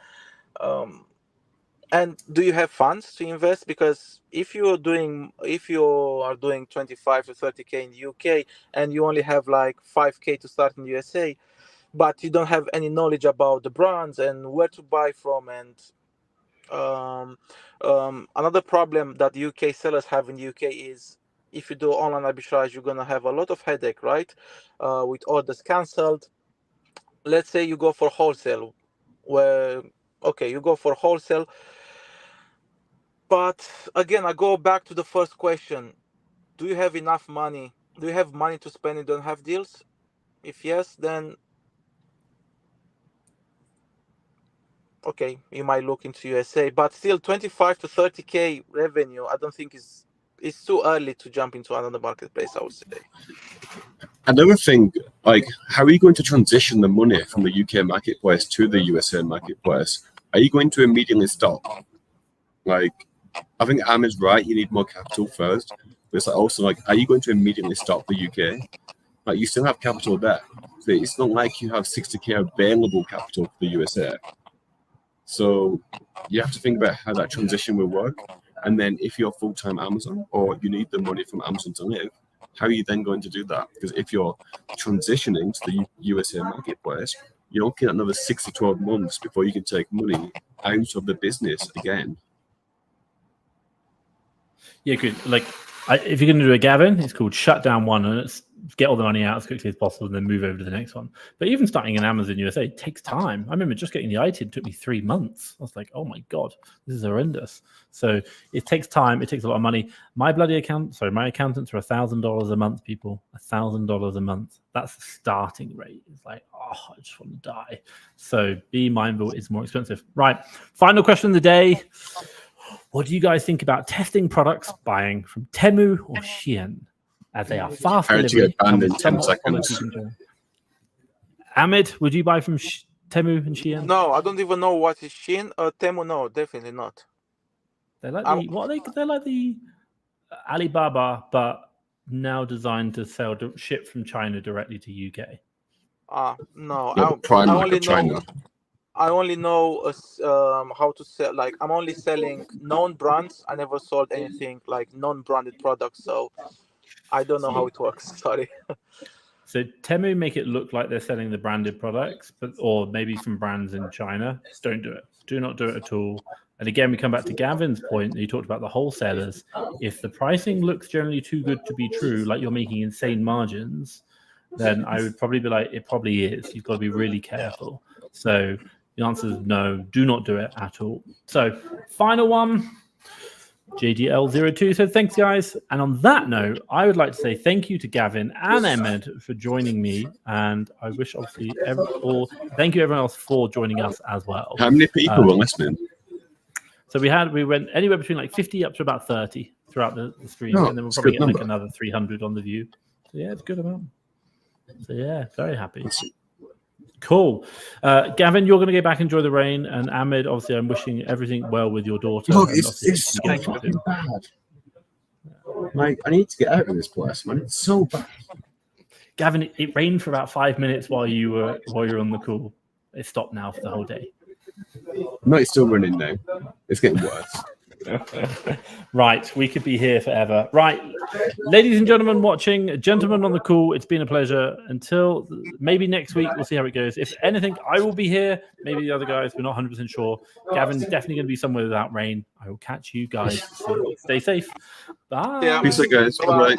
And do you have funds to invest? Because if you are doing 25 to 30K in the UK and you only have like 5K to start in the USA, but you don't have any knowledge about the brands and where to buy from, and another problem that the UK sellers have in the UK is if you do online arbitrage, you're gonna have a lot of headache, right? With orders cancelled. Let's say you go for wholesale, you go for wholesale. But again, I go back to the first question. Do you have enough money? Do you have money to spend and don't have deals? If yes, then okay, you might look into USA. But still, 25 to 30K revenue, I don't think it's too early to jump into another marketplace, I would say. Another thing, like, how are you going to transition the money from the UK marketplace to the USA marketplace? Are you going to immediately stop? Like, I think Ahmed's right. You need more capital first. But it's like also like, are you going to immediately stop the UK? Like, you still have capital there. So it's not like you have 60K available capital for the USA. So you have to think about how that transition will work. And then if you're full-time Amazon or you need the money from Amazon to live, how are you then going to do that? Because if you're transitioning to the USA marketplace, you're looking at another 6 to 12 months before you can take money out of the business again. Yeah, good. Like, if you're going to do a Gavin, it's called shut down one and it's get all the money out as quickly as possible and then move over to the next one. But even starting in Amazon USA takes time. I remember just getting the item took me 3 months. I was like, oh my God, this is horrendous. So it takes time. It takes a lot of money. My accountants are $1,000 a month, people. $1,000 a month. That's the starting rate. It's like, oh, I just want to die. So be mindful, it's more expensive. Right. Final question of the day. What do you guys think about testing products buying from Temu or Shein, as they are fast delivery? Banned in 10 seconds. Ahmed, would you buy from Temu and Shein? No, I don't even know what is Shein. Temu, no, definitely not. They're like they're like the Alibaba, but now designed to ship from China directly to UK. No, I only know how to sell. Like, I'm only selling known brands. I never sold anything like non-branded products, so I don't know how it works. Sorry. So Temu make it look like they're selling the branded products, or maybe some brands in China. Don't do it. Do not do it at all. And again, we come back to Gavin's point. He talked about the wholesalers. If the pricing looks generally too good to be true, like you're making insane margins, then I would probably be like, it probably is. You've got to be really careful. So the answer is no, do not do it at all. So final one, JDL02 said, thanks, guys. And on that note, I would like to say thank you to Gavin and Ahmed for joining me. And I wish, obviously, thank you everyone else for joining us as well. How many people were listening? So we went anywhere between like 50 up to about 30 throughout the stream. And then we'll probably get like another 300 on the view. So yeah, it's a good amount. So yeah, very happy. Cool. Gavin, you're going to go back and enjoy the rain. And Ahmed, obviously, I'm wishing everything well with your daughter. Look, it's so fucking bad. Like, I need to get out of this place, man. It's so bad. Gavin, it rained for about 5 minutes while you were on the call. It stopped now for the whole day. No, it's still running now. It's getting worse. Right, we could be here forever. Right, ladies and gentlemen watching, gentlemen on the call, it's been a pleasure. Until maybe next week, we'll see how it goes. If anything, I will be here. Maybe the other guys, we're not 100% sure. Gavin's definitely going to be somewhere without rain. I will catch you guys soon. Stay safe. Bye. Peace out, guys. Bye.